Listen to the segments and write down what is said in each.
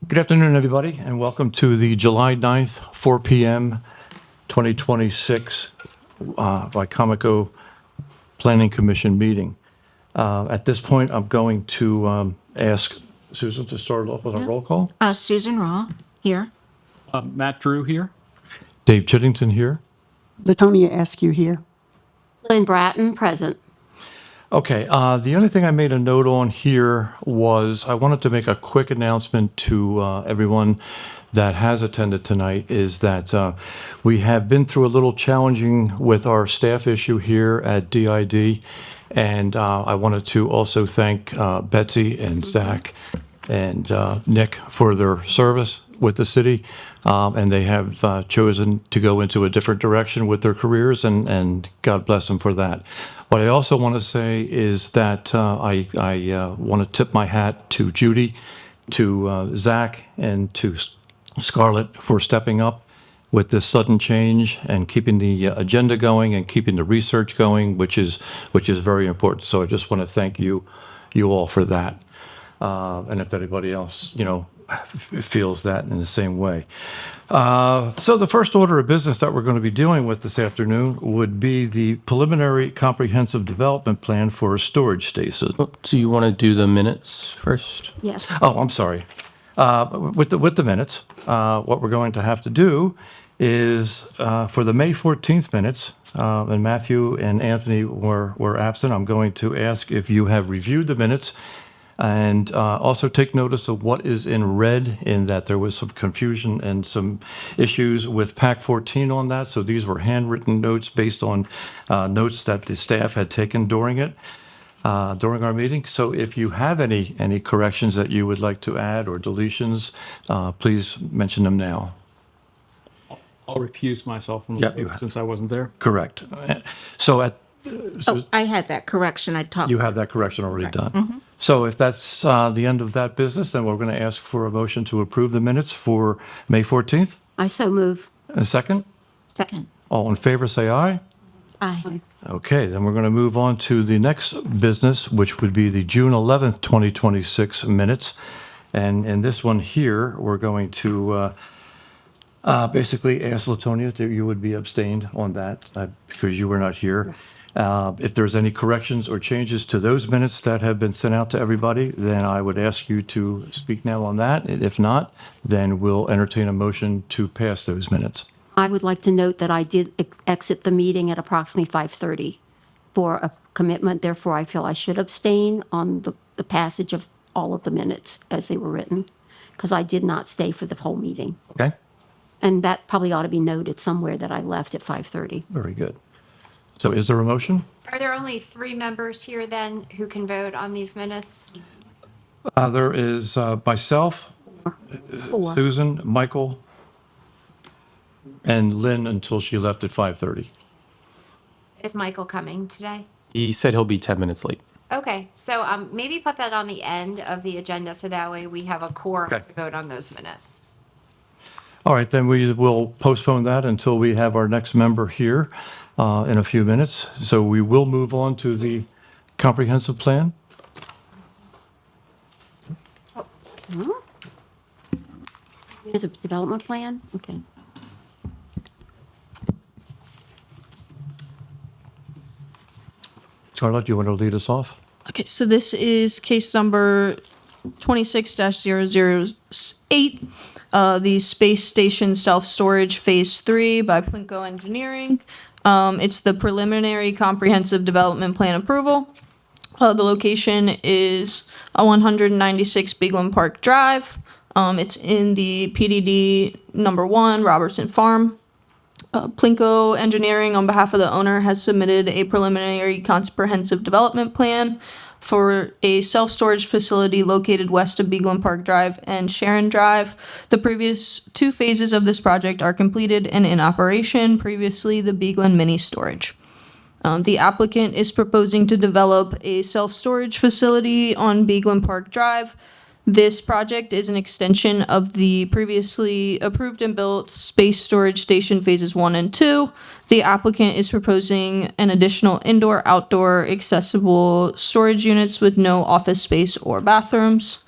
Good afternoon, everybody, and welcome to the July 9th, 4 p.m., 2026 Wicomico Planning Commission meeting. At this point, I'm going to ask Susan to start off with a roll call. Susan Raw, here. Matt Drew here. Dave Chiddington here. Latonia Askew here. Lynn Bratton, present. Okay, the only thing I made a note on here was I wanted to make a quick announcement to everyone that has attended tonight is that we have been through a little challenging with our staff issue here at DID. And I wanted to also thank Betsy and Zach and Nick for their service with the city. And they have chosen to go into a different direction with their careers, and God bless them for that. What I also want to say is that I want to tip my hat to Judy, to Zach, and to Scarlett for stepping up with this sudden change and keeping the agenda going and keeping the research going, which is very important. So I just want to thank you all for that. And if anybody else, feels that in the same way. So the first order of business that we're going to be dealing with this afternoon would be the preliminary comprehensive development plan for a storage station. Do you want to do the minutes first? Yes. Oh, I'm sorry. With the minutes, what we're going to have to do is for the May 14th minutes, and Matthew and Anthony were absent, I'm going to ask if you have reviewed the minutes and also take notice of what is in red, in that there was some confusion and some issues with PAC 14 on that. So these were handwritten notes based on notes that the staff had taken during it. During our meeting. So if you have any corrections that you would like to add or deletions, please mention them now. I'll recuse myself from the Yep, you vote have. since I wasn't there. Correct. So I had that correction. I talked. you have that correction already done. So if that's the end of that business, then we're going to ask for a motion to approve the minutes for May 14th. I so move. A second? Second. All in favor, say aye. Aye. Okay, then we're going to move on to the next business, which would be the June 11th, 2026 minutes. And in this one here, we're going to basically ask Latonia that you would be abstained on that because you were not here. Yes. If there's any corrections or changes to those minutes that have been sent out to everybody, then I would ask you to speak now on that. And if not, then we'll entertain a motion to pass those minutes. I would like to note that I did exit the meeting at approximately 5:30 for a commitment. Therefore, I feel I should abstain on the passage of all of the minutes as they were written, because I did not stay for the whole meeting. Okay? And that probably ought to be noted somewhere that I left at 5:30. Very good. So is there a motion? Are there only 3 members here then who can vote on these minutes? There is myself, Four. Susan, Michael, and Lynn until she left at 5:30. Is Michael coming today? He said he'll be 10 minutes late. Okay, so maybe put that on the end of the agenda so that way we have a quorum Okay. to vote on those minutes. All right, then we will postpone that until we have our next member here in a few minutes. So we will move on to the comprehensive plan. Is a development plan? Okay. Charlotte, you want to lead us off? Okay, so this is case number 26-008, the Space Station Self-Storage Phase 3 by Plinko Engineering. It's the preliminary comprehensive development plan approval. The location is 196 Bigland Park Drive. It's in the PDD number 1, Robertson Farm. Plinko Engineering, on behalf of the owner, has submitted a preliminary comprehensive development plan for a self-storage facility located west of Bigland Park Drive and Sharon Drive. The previous 2 phases of this project are completed and in operation, previously the Bigland Mini Storage. The applicant is proposing to develop a self-storage facility on Bigland Park Drive. This project is an extension of the previously approved and built space storage station phases 1 and 2. The applicant is proposing an additional indoor-outdoor accessible storage units with no office space or bathrooms.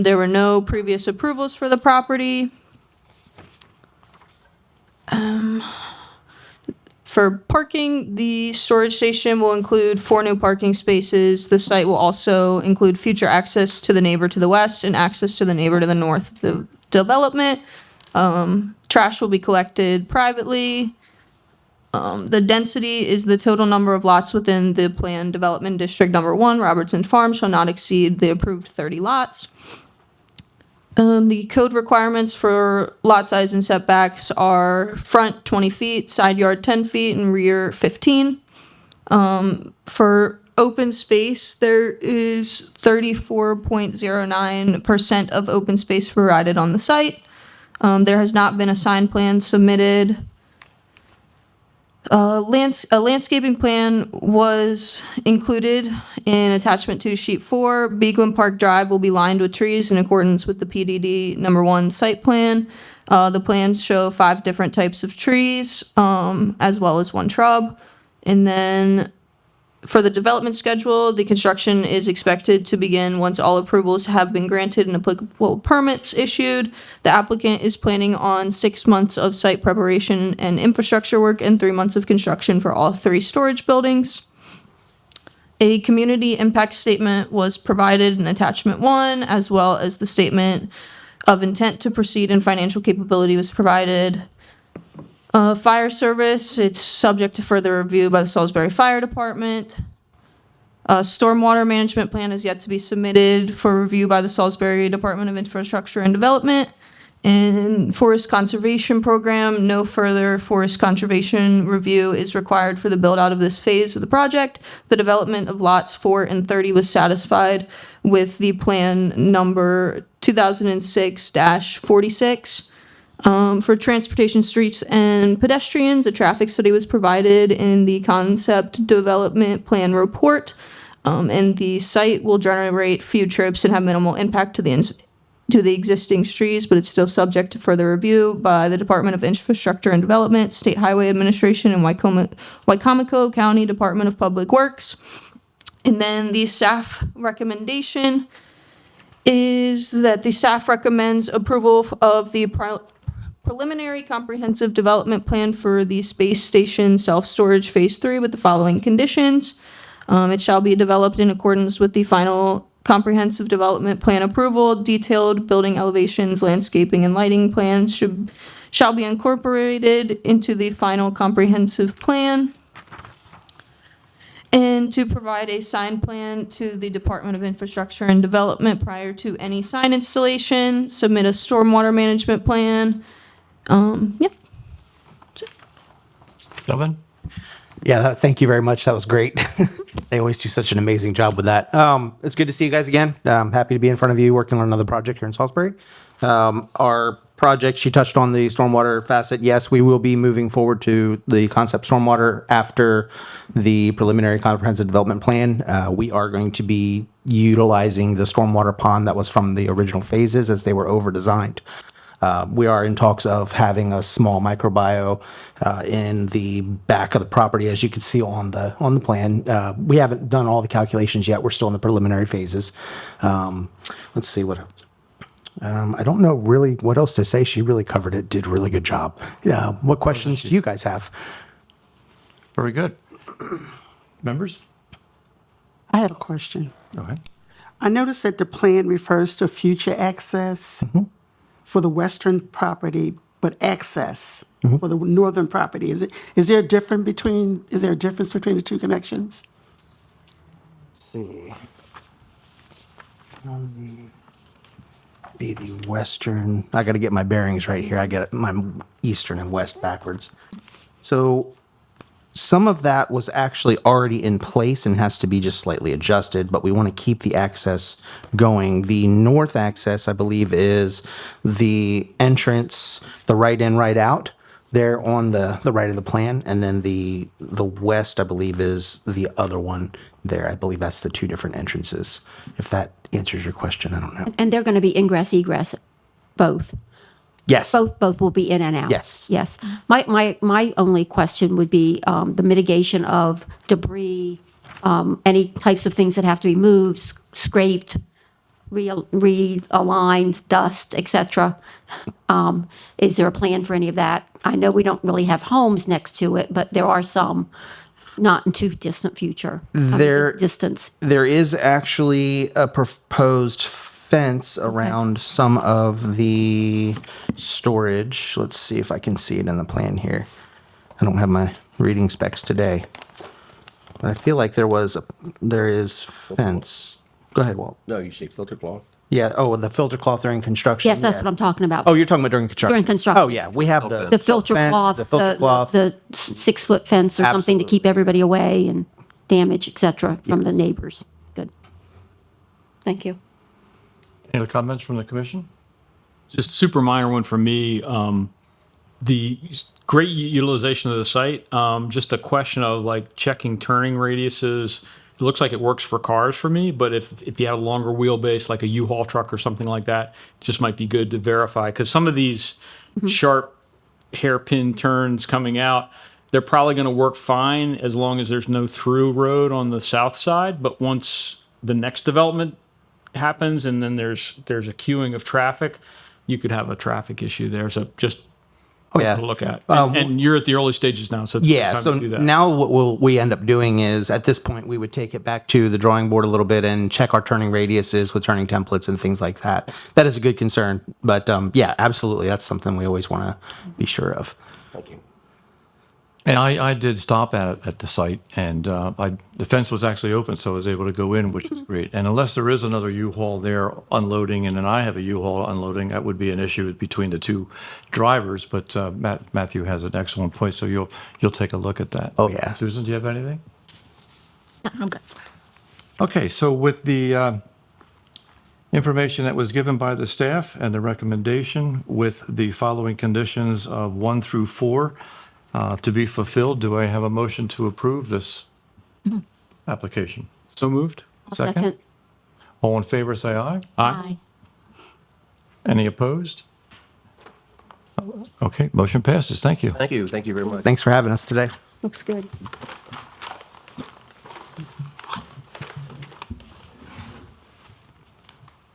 There were no previous approvals for the property. For parking, the storage station will include 4 new parking spaces. The site will also include future access to the neighbor to the west and access to the neighbor to the north of the development. Trash will be collected privately. The density is the total number of lots within the planned development district number 1, Robertson Farm, shall not exceed the approved 30 lots. The code requirements for lot size and setbacks are front 20 feet, side yard 10 feet, and rear 15. For open space, there is 34.09% of open space provided on the site. There has not been a sign plan submitted. A landscaping plan was included in attachment 2, sheet 4. Beekman Park Drive will be lined with trees in accordance with the PDD number 1 site plan. The plans show 5 different types of trees, as well as 1 shrub. And then for the development schedule, the construction is expected to begin once all approvals have been granted and applicable permits issued. The applicant is planning on 6 months of site preparation and infrastructure work and 3 months of construction for all 3 storage buildings. A community impact statement was provided in attachment 1, as well as the statement of intent to proceed and financial capability was provided. Fire service, it's subject to further review by the Salisbury Fire Department. Stormwater management plan is yet to be submitted for review by the Salisbury Department of Infrastructure and Development. And forest conservation program, no further forest conservation review is required for the build out of this phase of the project. The development of lots 4 and 30 was satisfied with the plan number 2006-46. For transportation, streets, and pedestrians, a traffic study was provided in the concept development plan report. And the site will generate few trips and have minimal impact to the existing streets, but it's still subject to further review by the Department of Infrastructure and Development, State Highway Administration, and Wicomico County Department of Public Works. And then the staff recommendation is that the staff recommends approval of the preliminary comprehensive development plan for the space station self-storage phase 3 with the following conditions. It shall be developed in accordance with the final comprehensive development plan approval. Detailed building elevations, landscaping, and lighting plans shall be incorporated into the final comprehensive plan. And to provide a sign plan to the Department of Infrastructure and Development prior to any sign installation. Submit a stormwater management plan. Delvin? Yeah, thank you very much. That was great. They always do such an amazing job with that. It's good to see you guys again. I'm happy to be in front of you working on another project here in Salisbury. Our project, she touched on the stormwater facet. Yes, we will be moving forward to the concept stormwater after the preliminary comprehensive development plan. We are going to be utilizing the stormwater pond that was from the original phases as they were over-designed. We are in talks of having a small microbio in the back of the property, as you can see on the plan. We haven't done all the calculations yet. We're still in the preliminary phases. Let's see what else. I don't know really what else to say. She really covered it, did a really good job. What questions do you guys have? Very good. Members? I have a question. Go ahead. I noticed that the plan refers to future access for the western property, but access for the northern property. Is there a difference between the two connections? Let's see. Be the western. I got to get my bearings right here. I get my eastern and west backwards. So some of that was actually already in place and has to be just slightly adjusted, but we want to keep the access going. The north access, I believe, is the entrance, the right in, right out. There on the right of the plan, and then the west, I believe, is the other one there. I believe that's the 2 different entrances. If that answers your question, I don't know. And they're going to be ingress, egress, both. Yes. Both will be in and out. Yes. Yes. My only question would be the mitigation of debris, any types of things that have to be moved, scraped, realigned, dust, et cetera. Is there a plan for any of that? I know we don't really have homes next to it, but there are some, not in too distant future. Distance. There is actually a proposed fence around some of the storage. Let's see if I can see it in the plan here. I don't have my reading specs today, but I feel like there is fence. Go ahead, Walt. No, you say filter cloth? Yeah. Oh, the filter cloth during construction. Yes, that's yeah. what I'm talking about. Oh, you're talking about during construction. During construction. Oh, yeah. We have The filter fence, cloths, the filter cloth. the 6-foot fence or something to Absolutely. keep everybody away and damage, et cetera, from the neighbors. Good. Thank you. Any other comments from the commission? Just super minor one for me. The great utilization of the site. Just a question of like checking turning radiuses. It looks like it works for cars for me, but if you have a longer wheelbase, like a U-Haul truck or something like that, it just might be good to verify. Because some of these sharp hairpin turns coming out, they're probably going to work fine as long as there's no through road on the south side. But once the next development happens and then there's a queuing of traffic, you could have a traffic issue there. So just yeah. to look at. And you're at the early stages now, so it's Yeah, time so to do that. now what we end up doing is, at this point, we would take it back to the drawing board a little bit and check our turning radiuses with turning templates and things like that. That is a good concern, but yeah, absolutely, that's something we always want to be sure of. Thank you. And I did stop at the site, and the fence was actually open, so I was able to go in, which is great. And unless there is another U-Haul there unloading, and then I have a U-Haul unloading, that would be an issue between the two drivers. But Matthew has an excellent point, so you'll take a look at that. Oh, yeah. Susan, do you have anything? I'm good. Okay, so with the information that was given by the staff and the recommendation with the following conditions of 1 through 4 to be fulfilled, do I have a motion to approve this application? So moved. I'll second. All in favor, say aye. Aye. Any opposed? Okay, motion passes. Thank you. Thank you. Thank you very much. Thanks for having us today. Looks good.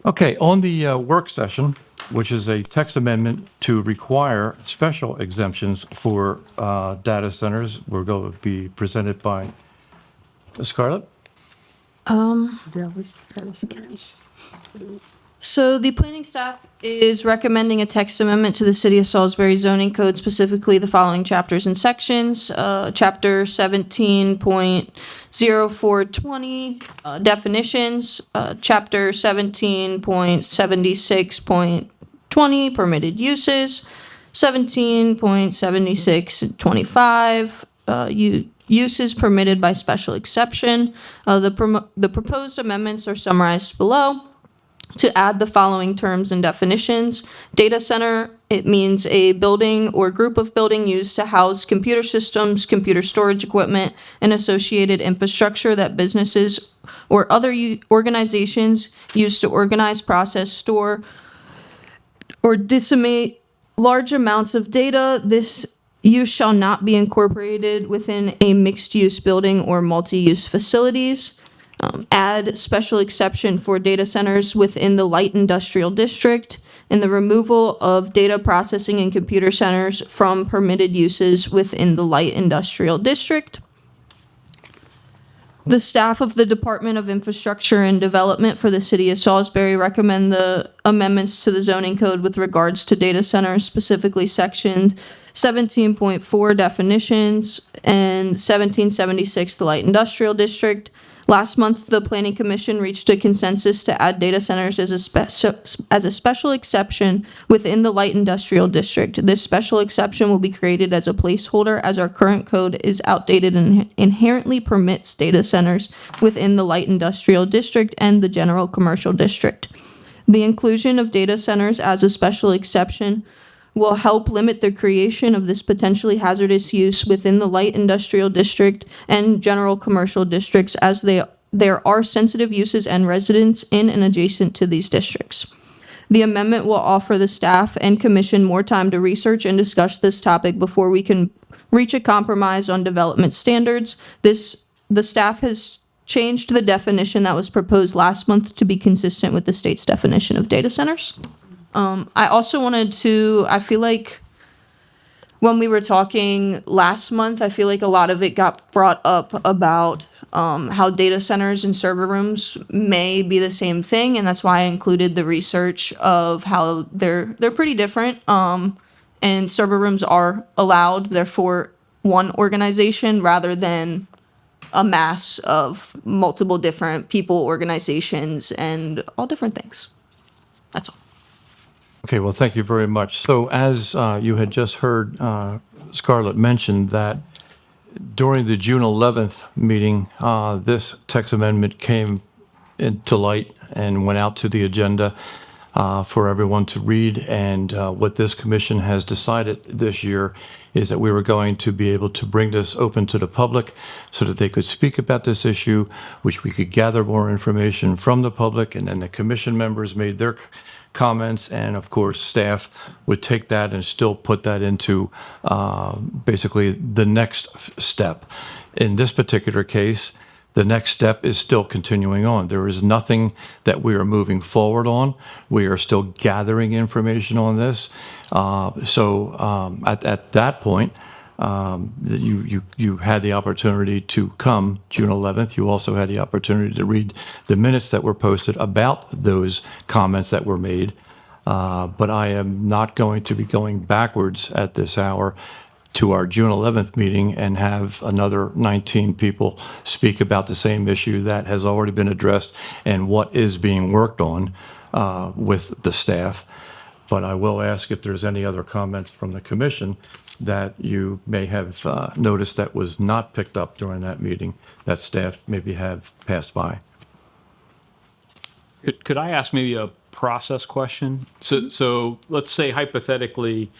Okay, on the work session, which is a text amendment to require special exemptions for data centers, we're going to be presented by Scarlett. So the planning staff is recommending a text amendment to the City of Salisbury zoning code, specifically the following chapters and sections. Chapter 17.0420, definitions. Chapter 17.76.20, permitted uses. 17.76.25, uses permitted by special exception. The proposed amendments are summarized below. To add the following terms and definitions. Data center, it means a building or group of building used to house computer systems, computer storage equipment, and associated infrastructure that businesses or other organizations use to organize, process, store, or disseminate large amounts of data. This use shall not be incorporated within a mixed-use building or multi-use facilities. Add special exception for data centers within the light industrial district, and the removal of data processing and computer centers from permitted uses within the light industrial district. The staff of the Department of Infrastructure and Development for the City of Salisbury recommend the amendments to the zoning code with regards to data centers, specifically sections 17.4 definitions and 1776 the light industrial district. Last month, the Planning Commission reached a consensus to add data centers as a special exception within the light industrial district. This special exception will be created as a placeholder, as our current code is outdated and inherently permits data centers within the light industrial district and the general commercial district. The inclusion of data centers as a special exception will help limit the creation of this potentially hazardous use within the light industrial district and general commercial districts, as there are sensitive uses and residents in and adjacent to these districts. The amendment will offer the staff and commission more time to research and discuss this topic before we can reach a compromise on development standards. The staff has changed the definition that was proposed last month to be consistent with the state's definition of data centers. I also wanted to, I feel like when we were talking last month, I feel like a lot of it got brought up about how data centers and server rooms may be the same thing, and that's why I included the research of how they're pretty different. And server rooms are allowed; they're for one organization rather than a mass of multiple different people, organizations, and all different things. That's all. Okay, well, thank you very much. So as you had just heard Scarlett mention that during the June 11th meeting, this text amendment came into light and went out to the agenda for everyone to read. And what this commission has decided this year is that we were going to be able to bring this open to the public so that they could speak about this issue, which we could gather more information from the public, and then the commission members made their comments, and of course, staff would take that and still put that into basically the next step. In this particular case, the next step is still continuing on. There is nothing that we are moving forward on. We are still gathering information on this. So at that point, you had the opportunity to come June 11th. You also had the opportunity to read the minutes that were posted about those comments that were made. But I am not going to be going backwards at this hour to our June 11th meeting and have another 19 people speak about the same issue that has already been addressed and what is being worked on with the staff. But I will ask if there's any other comments from the commission that you may have noticed that was not picked up during that meeting that staff maybe have passed by. Could I ask maybe a process question? So let's say hypothetically,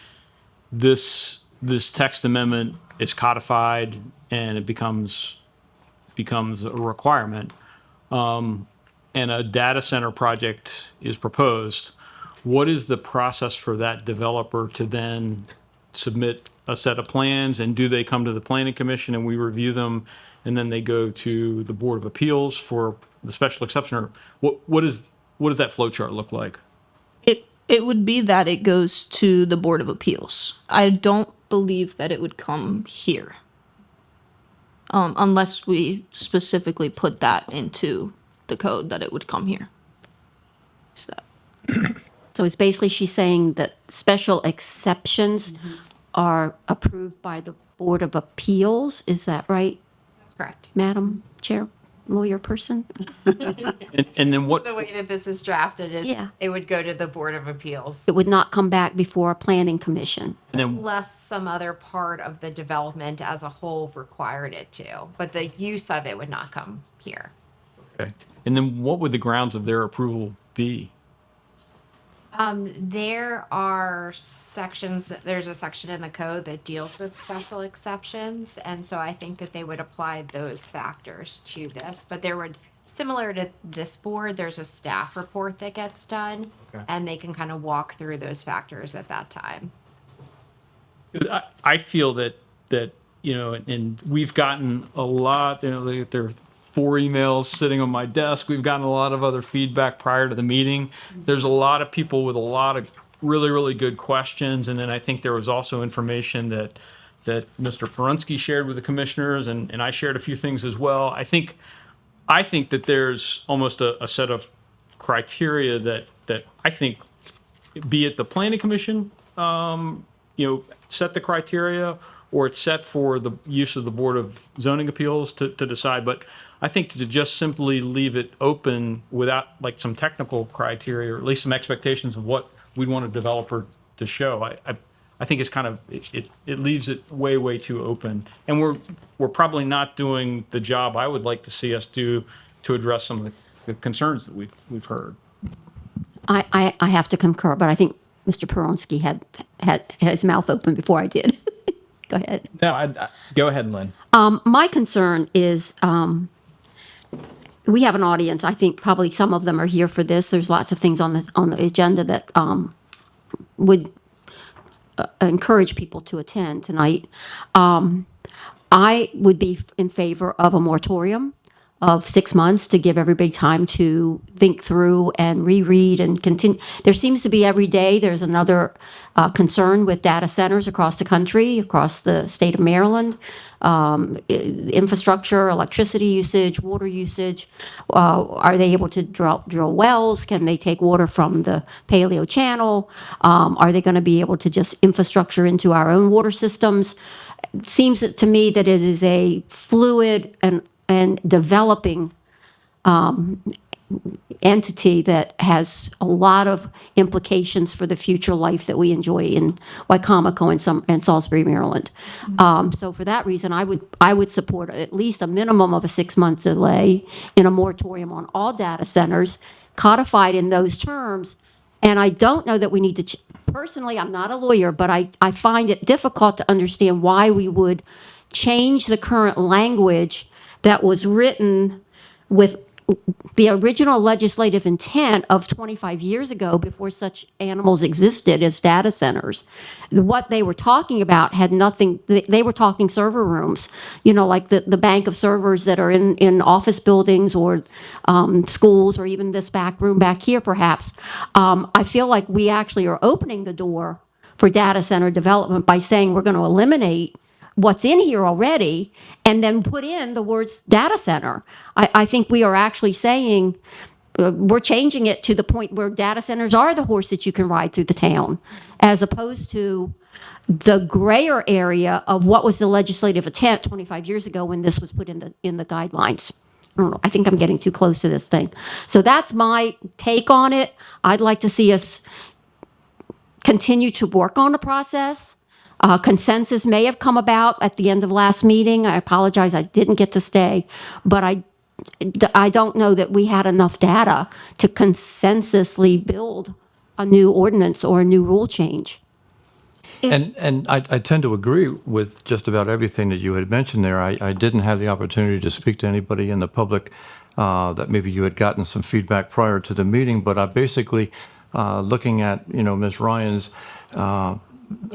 this text amendment is codified and it becomes a requirement, and a data center project is proposed. What is the process for that developer to then submit a set of plans, and do they come to the planning commission and we review them, and then they go to the Board of Appeals for the special exception? Or what does that flow chart look like? It would be that it goes to the Board of Appeals. I don't believe that it would come here. Unless we specifically put that into the code that it would come here. Is that? So it's basically she's saying that special exceptions are approved by the Board of Appeals. Is that right, That's correct. Madam Chair, lawyer person? And then what? The way that this is drafted is Yeah. it would go to the Board of Appeals It would not come back before a planning commission. And then unless some other part of the development as a whole required it to. But the use of it would not come here. okay. And then what would the grounds of their approval be? There are sections, there's a section in the code that deals with special exceptions. And so I think that they would apply those factors to this. But there would, similar to this board, there's a staff report that gets done. Okay. And they can kind of walk through those factors at that time. I feel that and we've gotten a lot. There are 4 emails sitting on my desk. We've gotten a lot of other feedback prior to the meeting. There's a lot of people with a lot of really, really good questions, and then I think there was also information that Mr. Perunsky shared with the commissioners, and I shared a few things as well. I think that there's almost a set of criteria that I think, be it the planning commission, set the criteria, or it's set for the use of the Board of Zoning Appeals to decide. But I think to just simply leave it open without like some technical criteria, or at least some expectations of what we'd want a developer to show, I think it's kind of, it leaves it way too open. And we're probably not doing the job I would like to see us do to address some of the concerns that we've heard. I have to concur, but I think Mr. Peronsky had his mouth open before I did. Go ahead. No, go ahead, Lynn. My concern is we have an audience. I think probably some of them are here for this. There's lots of things on the agenda that would encourage people to attend tonight. I would be in favor of a moratorium of 6 months to give everybody time to think through and reread and continue. There seems to be every day, there's another concern with data centers across the country, across the state of Maryland. Infrastructure, electricity usage, water usage. Are they able to drill wells? Can they take water from the Paleo Channel? Are they going to be able to just infrastructure into our own water systems? It seems to me that it is a fluid and developing entity that has a lot of implications for the future life that we enjoy in Wicomico and Salisbury, Maryland. So for that reason, I would support at least a minimum of a 6-month delay in a moratorium on all data centers, codified in those terms. And I don't know that we need to, personally, I'm not a lawyer, but I find it difficult to understand why we would change the current language that was written with the original legislative intent of 25 years ago, before such animals existed as data centers. What they were talking about had nothing, they were talking server rooms, like the bank of servers that are in office buildings or schools, or even this back room back here, perhaps. I feel like we actually are opening the door for data center development by saying we're going to eliminate what's in here already and then put in the words data center. I think we are actually saying we're changing it to the point where data centers are the horse that you can ride through the town, as opposed to the grayer area of what was the legislative intent 25 years ago when this was put in the guidelines. I don't know. I think I'm getting too close to this thing. So that's my take on it. I'd like to see us continue to work on the process. Consensus may have come about at the end of last meeting. I apologize, I didn't get to stay, but I don't know that we had enough data to consensusly build a new ordinance or a new rule change. And I tend to agree with just about everything that you had mentioned there. I didn't have the opportunity to speak to anybody in the public that maybe you had gotten some feedback prior to the meeting, but I basically, looking at, Ms. Ryan's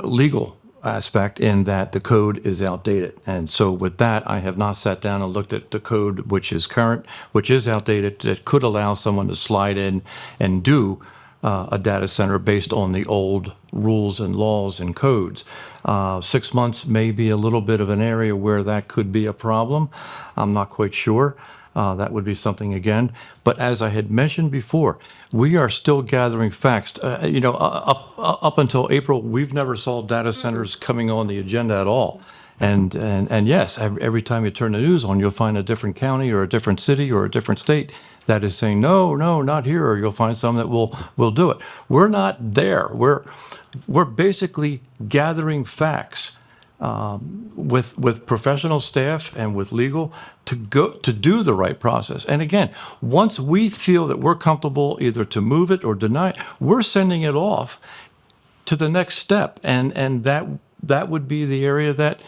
legal aspect in that the code is outdated. And so with that, I have not sat down and looked at the code, which is current, which is outdated, that could allow someone to slide in and do a data center based on the old rules and laws and codes. 6 months may be a little bit of an area where that could be a problem. I'm not quite sure. That would be something again. But as I had mentioned before, we are still gathering facts. Up until April, we've never saw data centers coming on the agenda at all. And yes, every time you turn the news on, you'll find a different county or a different city or a different state that is saying, no, not here, or you'll find some that will do it. We're not there. We're basically gathering facts with professional staff and with legal to do the right process. And again, once we feel that we're comfortable either to move it or deny it, we're sending it off to the next step. And that would be the area that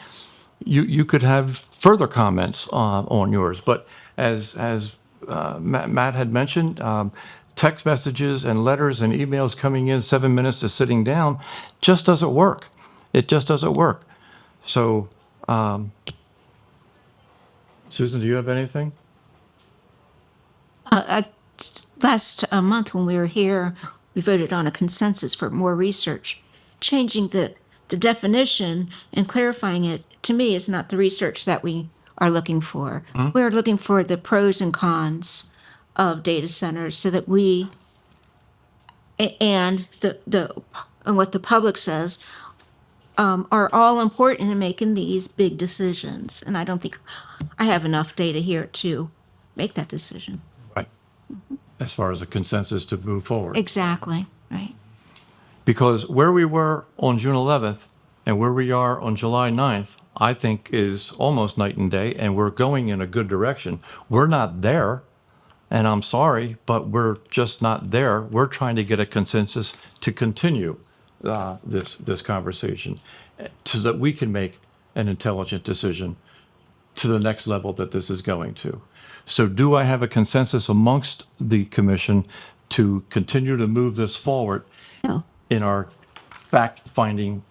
you could have further comments on yours. But as Matt had mentioned, text messages and letters and emails coming in 7 minutes to sitting down just doesn't work. It just doesn't work. So, Susan, do you have anything? Last month when we were here, we voted on a consensus for more research. Changing the definition and clarifying it, to me, is not the research that we are looking for. We're looking for the pros and cons of data centers so that we, and and what the public says, are all important in making these big decisions. And I don't think I have enough data here to make that decision. Right. As far as a consensus to move forward. Exactly, right. Because where we were on June 11th and where we are on July 9th, I think is almost night and day, and we're going in a good direction. We're not there, and I'm sorry, but we're just not there. We're trying to get a consensus to continue this conversation so that we can make an intelligent decision to the next level that this is going to. So do I have a consensus amongst the commission to continue to move this forward No. in our fact-finding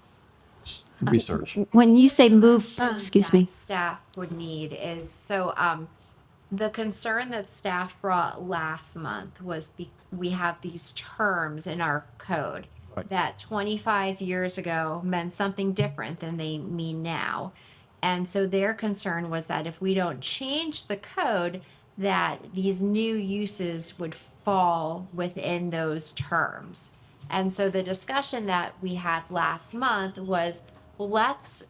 research? When you say move, excuse me. That staff would need is, The concern that staff brought last month was we have these terms in our code that 25 years ago meant something different than they mean now. And so their concern was that if we don't change the code, that these new uses would fall within those terms. And so the discussion that we had last month was, well, let's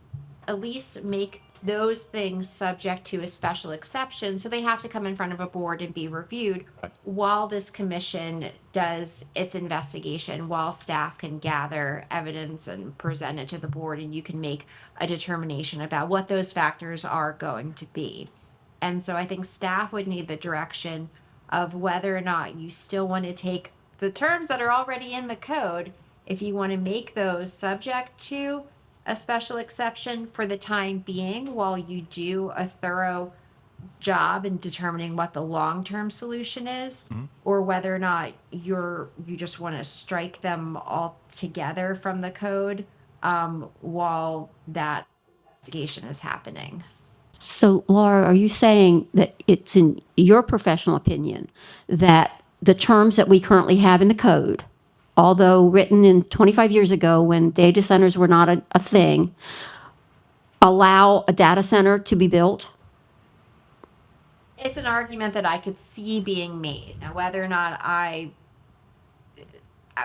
at least make those things subject to a special exception, so they have to come in front of a board and be reviewed while this commission does its investigation, while staff can gather evidence and present it to the board, and you can make a determination about what those factors are going to be. And so I think staff would need the direction of whether or not you still want to take the terms that are already in the code, if you want to make those subject to a special exception for the time being while you do a thorough job in determining what the long-term solution is, or whether or not you just want to strike them all together from the code while that investigation is happening. So Laura, are you saying that it's in your professional opinion that the terms that we currently have in the code, although written in 25 years ago when data centers were not a thing, allow a data center to be built? It's an argument that I could see being made. Now, whether or not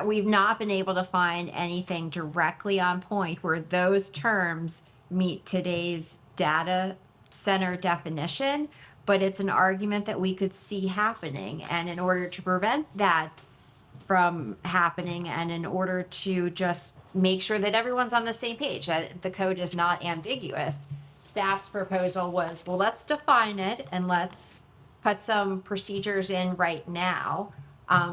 we've not been able to find anything directly on point where those terms meet today's data center definition, but it's an argument that we could see happening. And in order to prevent that from happening, and in order to just make sure that everyone's on the same page, that the code is not ambiguous, staff's proposal was, well, let's define it and let's put some procedures in right now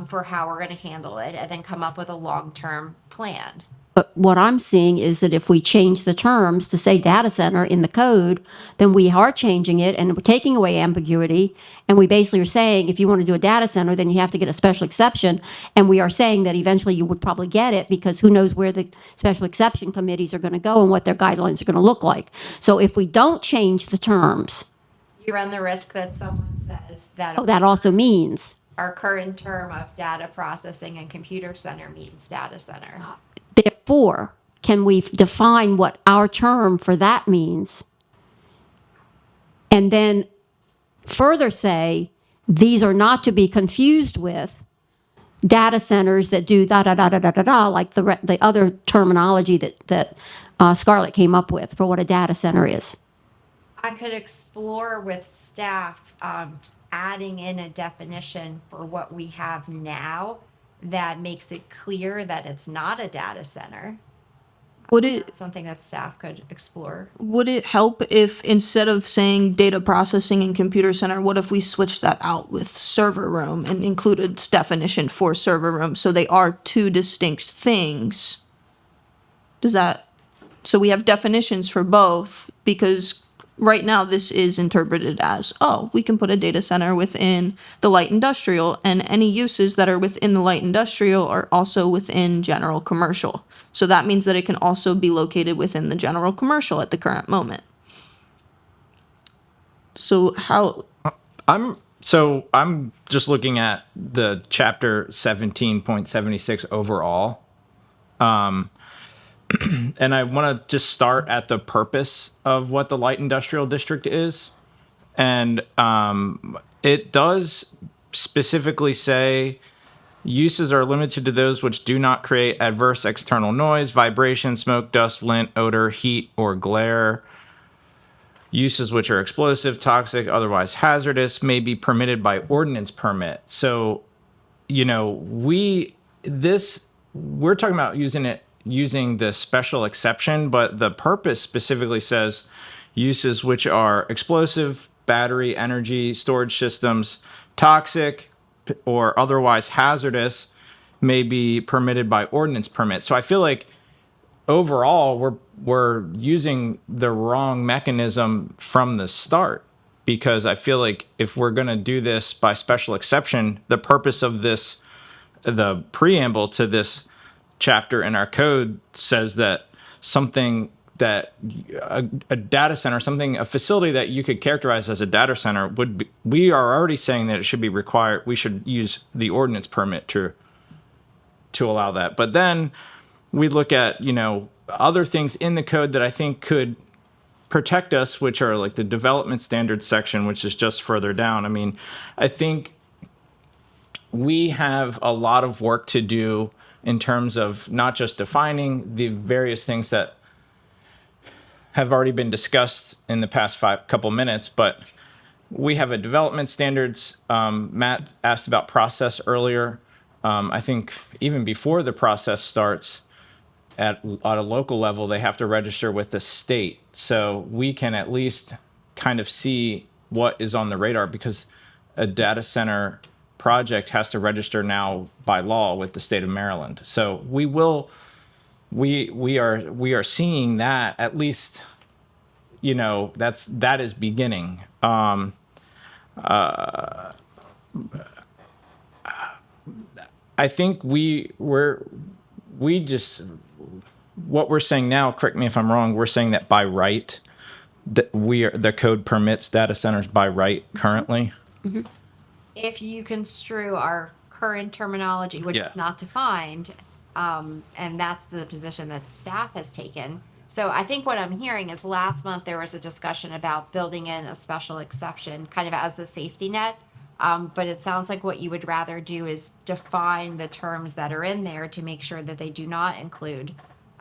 for how we're going to handle it, and then come up with a long-term plan. But what I'm seeing is that if we change the terms to say data center in the code, then we are changing it and we're taking away ambiguity. And we basically are saying, if you want to do a data center, then you have to get a special exception. And we are saying that eventually you would probably get it, because who knows where the special exception committees are going to go and what their guidelines are going to look like. So if we don't change the terms, You run the risk that someone says that that also means, our current term of data processing and computer center means data center. therefore, can we define what our term for that means? And then further say, these are not to be confused with data centers that do da da da da da da da, like the other terminology that Scarlett came up with for what a data center is. I could explore with staff adding in a definition for what we have now that makes it clear that it's not a data center. Would it It's something that staff could explore. would it help if instead of saying data processing and computer center, what if we switched that out with server room and included its definition for server room, so they are two distinct things? So we have definitions for both, because right now this is interpreted as, oh, we can put a data center within the light industrial, and any uses that are within the light industrial are also within general commercial. So that means that it can also be located within the general commercial at the current moment. So I'm just looking at the chapter 17.76 overall. And I want to just start at the purpose of what the light industrial district is. And it does specifically say uses are limited to those which do not create adverse external noise, vibration, smoke, dust, lint, odor, heat, or glare. Uses which are explosive, toxic, otherwise hazardous may be permitted by ordinance permit. So, we're talking about using the special exception, but the purpose specifically says uses which are explosive, battery, energy, storage systems, toxic, or otherwise hazardous may be permitted by ordinance permit. So I feel like overall we're using the wrong mechanism from the start, because I feel like if we're going to do this by special exception, the purpose of this, the preamble to this chapter in our code says that something that a data center, a facility that you could characterize as a data center would be, we are already saying that it should be required. We should use the ordinance permit to allow that. But then we look at, other things in the code that I think could protect us, which are like the development standards section, which is just further down. I mean, I think we have a lot of work to do in terms of not just defining the various things that have already been discussed in the past couple minutes, but we have a development standards. Matt asked about process earlier. I think even before the process starts at a local level, they have to register with the state. So we can at least kind of see what is on the radar, because a data center project has to register now by law with the state of Maryland. So we are seeing that, at least, that is beginning. I think what we're saying now, correct me if I'm wrong, we're saying that by right, that the code permits data centers by right currently. If you construe our current terminology, which Yeah. is not defined, and that's the position that staff has taken. So I think what I'm hearing is last month there was a discussion about building in a special exception kind of as the safety net. But it sounds like what you would rather do is define the terms that are in there to make sure that they do not include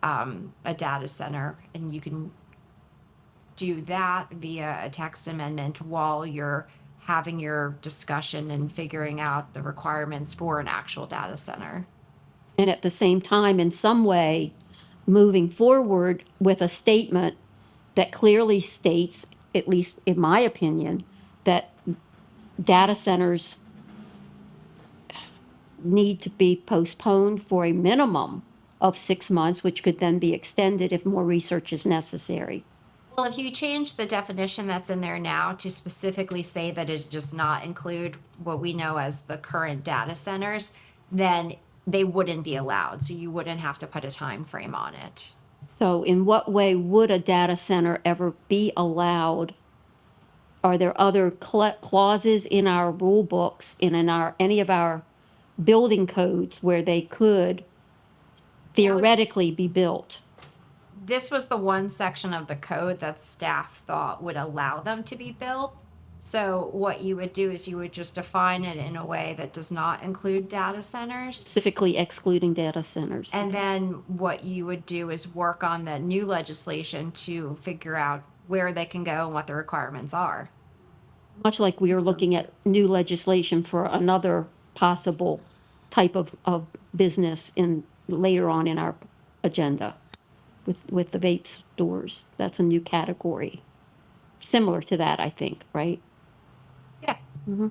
a data center. And you can do that via a text amendment while you're having your discussion and figuring out the requirements for an actual data center. And at the same time, in some way, moving forward with a statement that clearly states, at least in my opinion, that data centers need to be postponed for a minimum of 6 months, which could then be extended if more research is necessary. Well, if you change the definition that's in there now to specifically say that it does not include what we know as the current data centers, then they wouldn't be allowed. So you wouldn't have to put a time frame on it. So in what way would a data center ever be allowed? Are there other clauses in our rule books, in any of our building codes where they could theoretically be built? This was the one section of the code that staff thought would allow them to be built. So what you would do is you would just define it in a way that does not include data centers. Specifically excluding data centers. And then what you would do is work on the new legislation to figure out where they can go and what the requirements are. Much like we are looking at new legislation for another possible type of business later on in our agenda with the vape stores. That's a new category. Similar to that, I think, right? Yeah. Do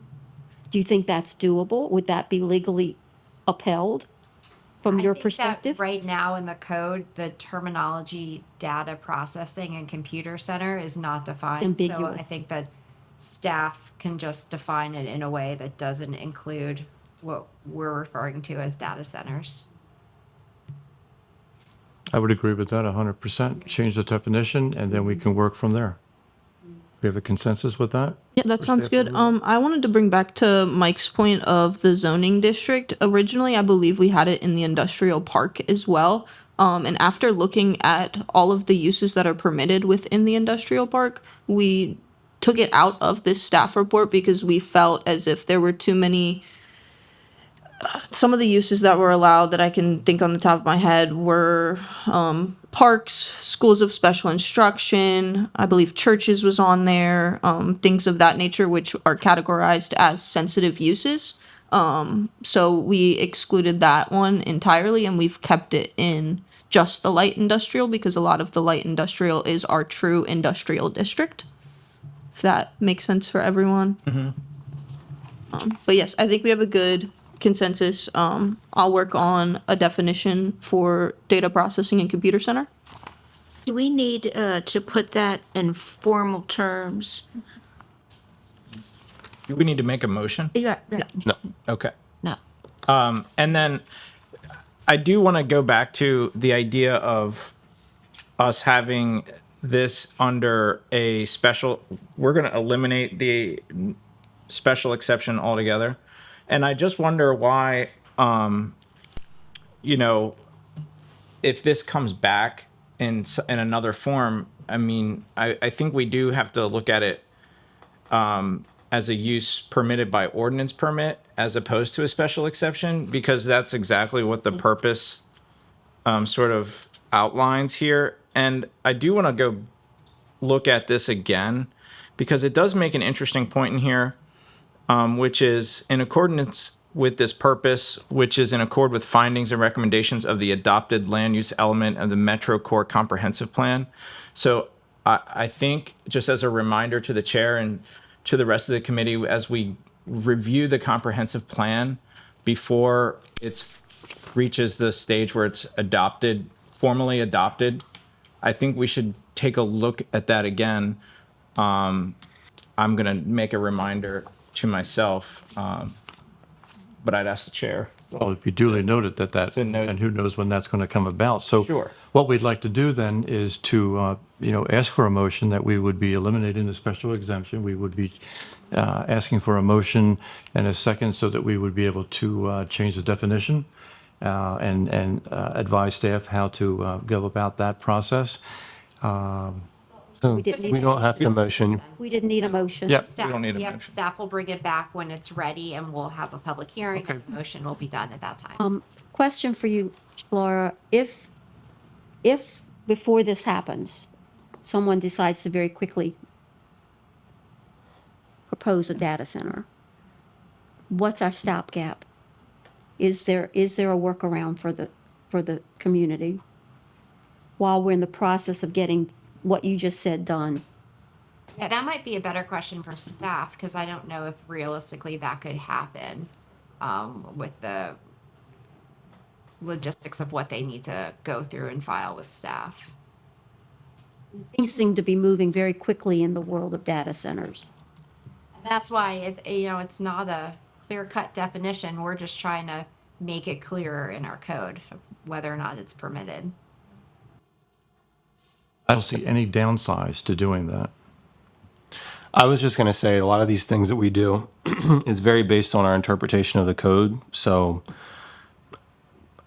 you think that's doable? Would that be legally upheld from your I think that perspective? right now in the code, the terminology data processing and computer center is not defined. So I ambiguous. think that staff can just define it in a way that doesn't include what we're referring to as data centers. I would agree with that 100%. Change the definition, and then we can work from there. We have a consensus with that? Yeah, that sounds good. I wanted to bring back to Mike's point of the zoning district. Originally, I believe we had it in the industrial park as well. And after looking at all of the uses that are permitted within the industrial park, we took it out of this staff report because we felt as if there were too many. Some of the uses that were allowed that I can think on the top of my head were parks, schools of special instruction, I believe churches was on there, things of that nature, which are categorized as sensitive uses. So we excluded that one entirely, and we've kept it in just the light industrial because a lot of the light industrial is our true industrial district, if that makes sense for everyone. But yes, I think we have a good consensus. I'll work on a definition for data processing and computer center. Do we need to put that in formal terms? Do we need to make a motion? Yeah, No. Okay. no. And then I do want to go back to the idea of us having this under a special, we're going to eliminate the special exception altogether. And I just wonder why, you know, if this comes back in another form, I mean, I think we do have to look at it as a use permitted by ordinance permit as opposed to a special exception, because that's exactly what the purpose sort of outlines here. And I do want to go look at this again, because it does make an interesting point in here, which is in accordance with this purpose, which is in accord with findings and recommendations of the adopted land use element of the Metro Core Comprehensive Plan. So I think, just as a reminder to the chair and to the rest of the committee, as we review the comprehensive plan before it reaches the stage where it's adopted, formally adopted, I think we should take a look at that again. I'm going to make a reminder to myself, but I'd ask the chair. Well, if you duly noted that, a note. and who knows when that's going to come about. So Sure. what we'd like to do then is to, ask for a motion that we would be eliminating the special exemption. We would be asking for a motion and a second so that we would be able to change the definition and advise staff how to go about that process. So didn't we don't have to motion. We didn't need a motion. Yep. Staff, don't need a yep, motion. staff will bring it back when it's ready and we'll have a public hearing. Okay. And the motion will be done at that time. Question for you, Laura. If before this happens, someone decides to very quickly propose a data center, what's our stopgap? Is there a workaround for the community while we're in the process of getting what you just said done? Yeah, that might be a better question for staff, because I don't know if realistically that could happen with the logistics of what they need to go through and file with staff. Things seem to be moving very quickly in the world of data centers. That's why it's not a clear-cut definition. We're just trying to make it clearer in our code of whether or not it's permitted. I don't see any downsides to doing that. I was just going to say a lot of these things that we do is very based on our interpretation of the code. So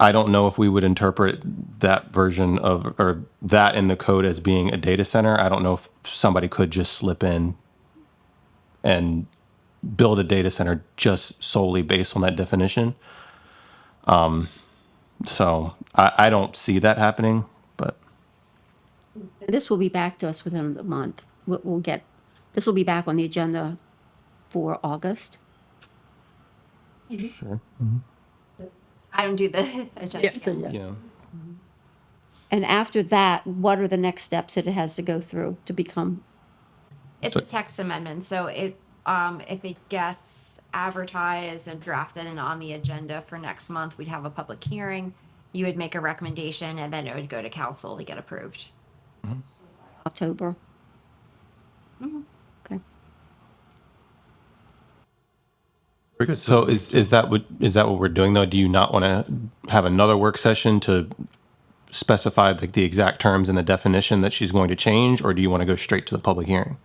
I don't know if we would interpret that version of, or that in the code as being a data center. I don't know if somebody could just slip in and build a data center just solely based on that definition. So I don't see that happening, but This will be back to us within the month. This will be back on the agenda for August. sure. I don't do the agenda. Yeah. And after that, what are the next steps that it has to go through to become? It's a text amendment, so if it gets advertised and drafted and on the agenda for next month, we'd have a public hearing. You would make a recommendation, and then it would go to council to get approved. October? Okay. Very good. So is that what we're doing though? Do you not want to have another work session to specify the exact terms and the definition that she's going to change, or do you want to go straight to the public hearing?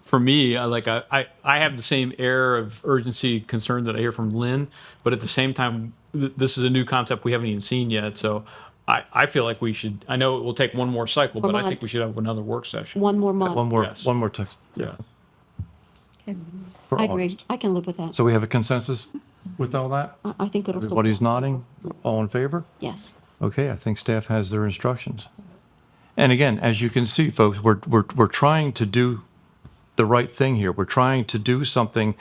For me, I have the same air of urgency concern that I hear from Lynn, but at the same time, this is a new concept we haven't even seen yet. So I feel like we should, I know it will take one more cycle, but I think we should have another work session. One more month. Yes. One more text. Yeah. for I agree. August. I can live with that. So we have a consensus with all that? I think it'll. Everybody's nodding? All in favor? Yes. Okay, I think staff has their instructions. And again, as you can see, folks, we're trying to do the right thing here. We're trying to do something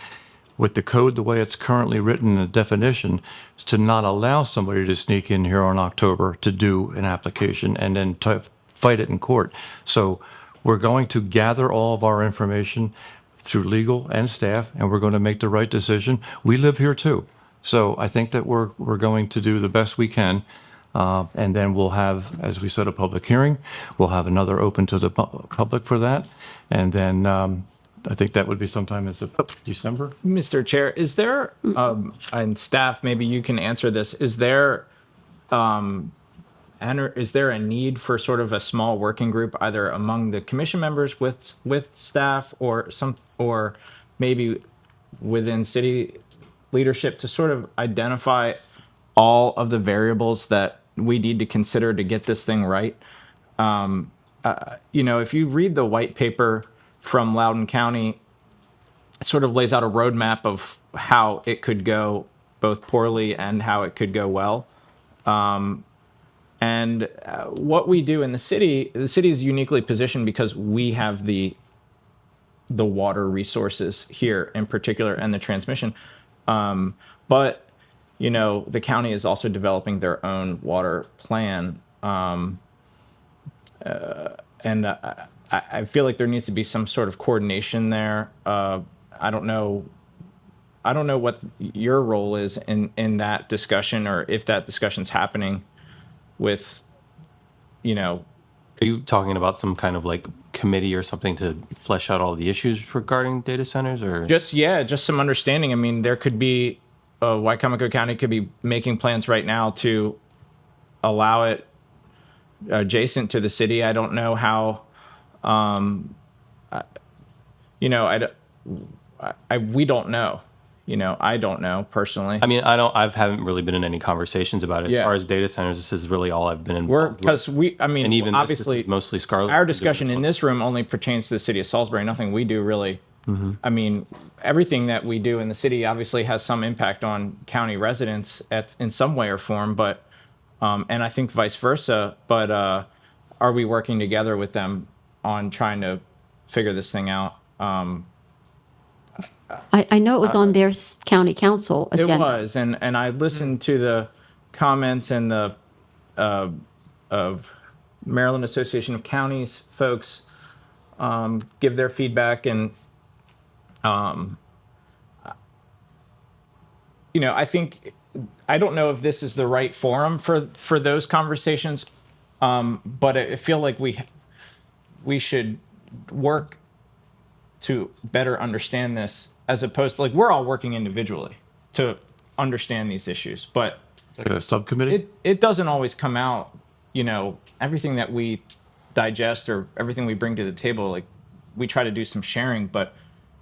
with the code the way it's currently written in the definition, is to not allow somebody to sneak in here in October to do an application and then to fight it in court. So we're going to gather all of our information through legal and staff, and we're going to make the right decision. We live here too. So I think that we're going to do the best we can. And then we'll have, as we said, a public hearing. We'll have another open to the public for that. And then I think that would be sometime in December. Mr. Chair, is there, and staff, maybe you can answer this, is there is there a need for sort of a small working group, either among the commission members with staff, or maybe within city leadership, to sort of identify all of the variables that we need to consider to get this thing right? If you read the white paper from Loudoun County, it sort of lays out a roadmap of how it could go both poorly and how it could go well. What we do in the city is uniquely positioned because we have the water resources here in particular and the transmission. But the county is also developing their own water plan. I feel like there needs to be some sort of coordination there. I don't know what your role is in that discussion, or if that discussion's happening with, Are you talking about some kind of like committee or something to flesh out all the issues regarding data centers, or? just some understanding. I mean, there could be, Wicomico County could be making plans right now to allow it adjacent to the city. I don't know how, we don't know. I don't know personally. I mean, I haven't really been in any conversations about it. As far as data centers, this is really all I've been involved with. And even obviously, this is mostly Scarlet. our discussion in this room only pertains to the city of Salisbury. Nothing we do really. I mean, everything that we do in the city obviously has some impact on county residents in some way or form, but, and I think vice versa. But are we working together with them on trying to figure this thing out? I know it was on their county council agenda. It was, and I listened to the comments and the of Maryland Association of Counties folks give their feedback, and I think, I don't know if this is the right forum for those conversations, but I feel like we should work to better understand this, as opposed to, like, we're all working individually to understand these issues, but Like a subcommittee? it doesn't always come out, everything that we digest or everything we bring to the table, like, we try to do some sharing, but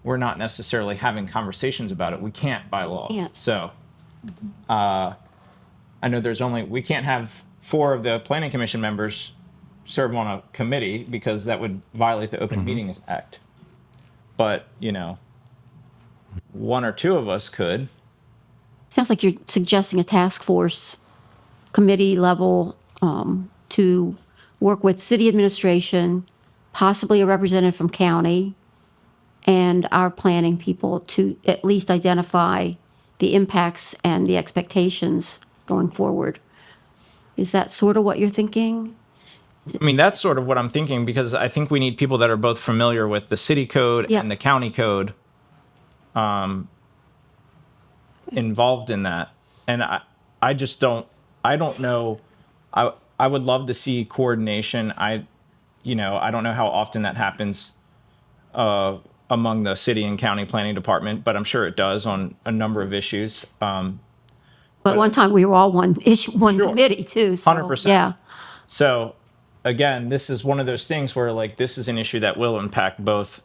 we're not necessarily having conversations about it. We can't by law. Yeah. So I know we can't have 4 of the planning commission members serve on a committee because that would violate the Open Meetings Act. But, 1 or 2 of us could. Sounds like you're suggesting a task force, committee level, to work with city administration, possibly a representative from county, and our planning people to at least identify the impacts and the expectations going forward. Is that sort of what you're thinking? I mean, that's sort of what I'm thinking, because I think we need people that are both familiar with the city code Yeah. and the county code involved in that. And I don't know. I would love to see coordination. I don't know how often that happens among the city and county planning department, but I'm sure it does on a number of issues. But one time we were all one Sure. committee too, so, 100%. yeah. So again, this is one of those things where, like, this is an issue that will impact both,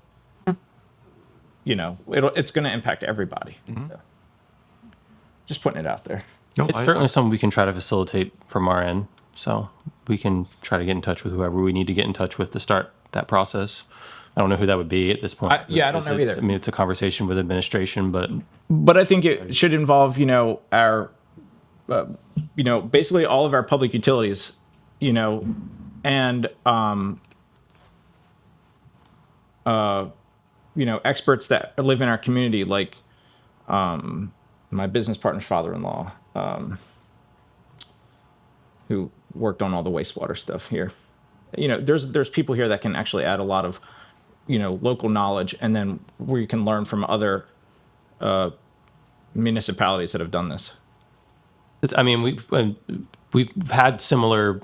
it's going to impact everybody. So, just putting it out there. No, It's certainly something we can try to facilitate from our end. So we can try to get in touch with whoever we need to get in touch with to start that process. I don't know who that would be at this point. I don't know either. I mean, it's a conversation with administration, But I think it should involve, our, basically all of our public utilities, and, experts that live in our community, like my business partner's father-in-law, who worked on all the wastewater stuff here. There's people here that can actually add a lot of, local knowledge, and then we can learn from other municipalities that have done this. we've had similar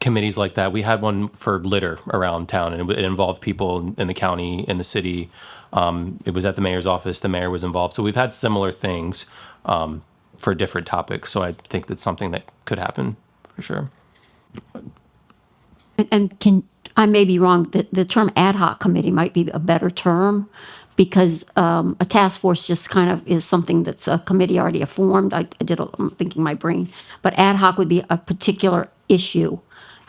committees like that. We had one for litter around town, and it involved people in the county, in the city. It was at the mayor's office. The mayor was involved. So we've had similar things for different topics. So I think that's something that could happen for sure. And I may be wrong, the term ad hoc committee might be a better term, because a task force just kind of is something that's a committee already formed. I'm thinking my brain. But ad hoc would be a particular issue.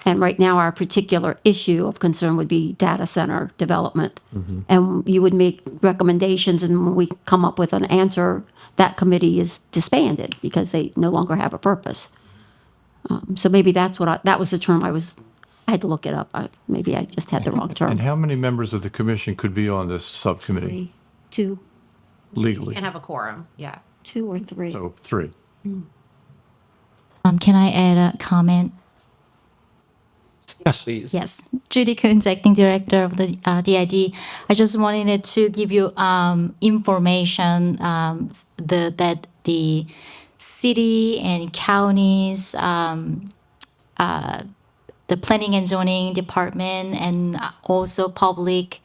And right now, our particular issue of concern would be data center development. And you would make recommendations, and when we come up with an answer, that committee is disbanded because they no longer have a purpose. So maybe that was the term I had to look it up. Maybe I just had the wrong term. And how many members of the commission could be on this subcommittee Two legally? And have a quorum, yeah. or three. So 3. Can I add a comment? Yes. Yes, Judy Coons, acting director of the DID. I just wanted to give you information that the city and counties, the planning and zoning department, and also public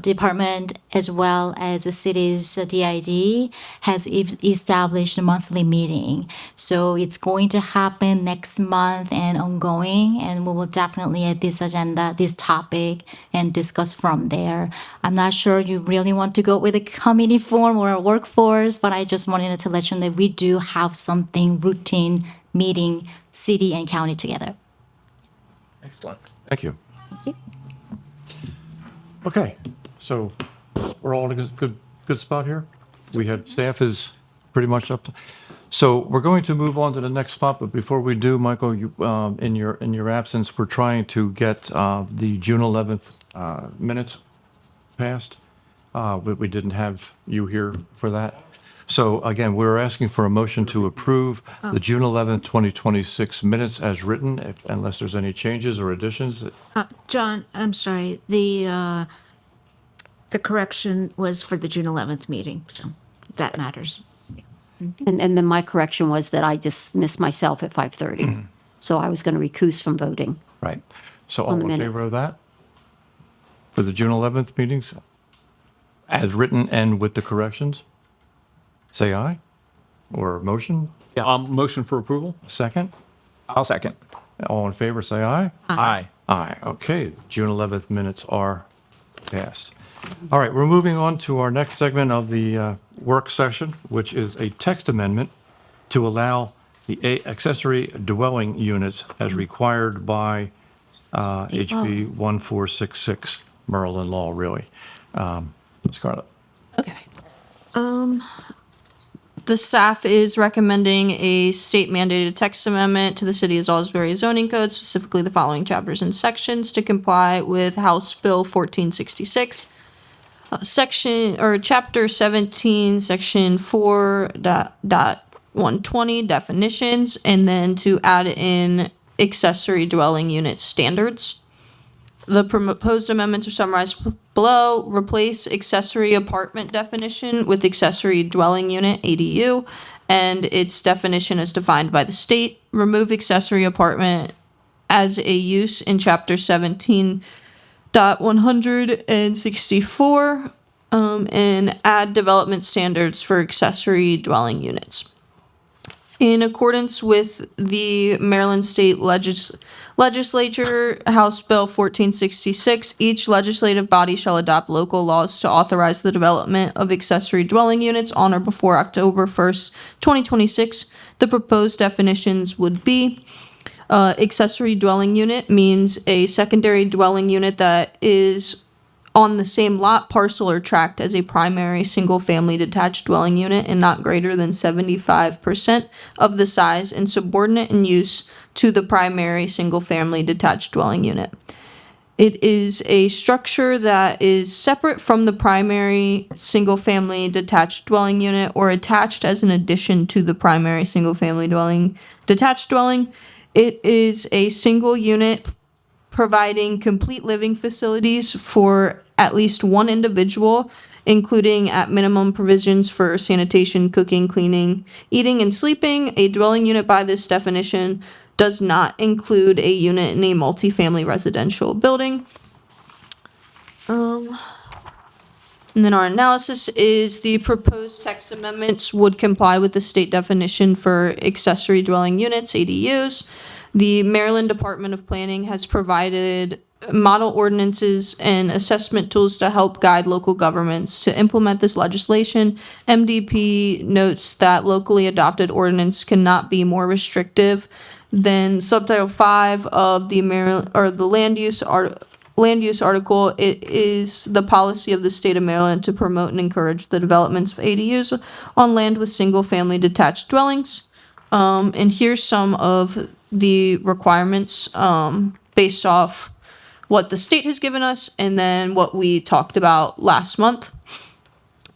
department, as well as the city's DID, has established a monthly meeting. So it's going to happen next month and ongoing, and we will definitely add this agenda, this topic, and discuss from there. I'm not sure you really want to go with a committee form or a workforce, but I just wanted to let you know that we do have something routine meeting city and county together. Excellent. Thank you. Thank you. Okay, so we're all in a good spot here? We had, staff is pretty much up to, so we're going to move on to the next spot, but before we do, Michael, you, in your absence, we're trying to get the June 11th minutes passed. We didn't have you here for that. So again, we're asking for a motion to approve the June 11th, 2026 minutes as written, unless there's any changes or additions. John, I'm sorry, the correction was for the June 11th meeting, so that matters. And then my correction was that I dismissed myself at 5:30. So I was going to recuse from voting. Right. So On all the in minutes. favor of that? For the June 11th meetings? As written and with the corrections? Say aye? Or motion? Motion for approval? Second? I'll second. All in favor, say aye? Aye. Aye. Okay, June 11th minutes are passed. All right, we're moving on to our next segment of the work session, which is a text amendment to allow the accessory dwelling units as required by HB 1466, Maryland law, really. Scarlett. Okay. The staff is recommending a state mandated text amendment to the City of Salisbury zoning code, specifically the following chapters and sections to comply with House Bill 1466. Chapter 17, section 4.120 definitions, and then to add in accessory dwelling unit standards. The proposed amendments are summarized below. Replace accessory apartment definition with accessory dwelling unit, ADU, and its definition as defined by the state. Remove accessory apartment as a use in chapter 17.164, and add development standards for accessory dwelling units. In accordance with the Maryland State Legislature, House Bill 1466, each legislative body shall adopt local laws to authorize the development of accessory dwelling units on or before October 1st, 2026. The proposed definitions would be accessory dwelling unit means a secondary dwelling unit that is on the same lot, parcel, or tract as a primary single-family detached dwelling unit and not greater than 75% of the size and subordinate in use to the primary single-family detached dwelling unit. It is a structure that is separate from the primary single-family detached dwelling unit or attached as an addition to the primary single-family detached dwelling. It is a single unit providing complete living facilities for at least one individual, including at minimum provisions for sanitation, cooking, cleaning, eating, and sleeping. A dwelling unit by this definition does not include a unit in a multifamily residential building. And then our analysis is the proposed text amendments would comply with the state definition for accessory dwelling units, ADUs. The Maryland Department of Planning has provided model ordinances and assessment tools to help guide local governments to implement this legislation. MDP notes that locally adopted ordinance cannot be more restrictive than Subtitle 5 of the Maryland, or the land use article. It is the policy of the state of Maryland to promote and encourage the developments of ADUs on land with single-family detached dwellings. And here's some of the requirements based off what the state has given us and then what we talked about last month.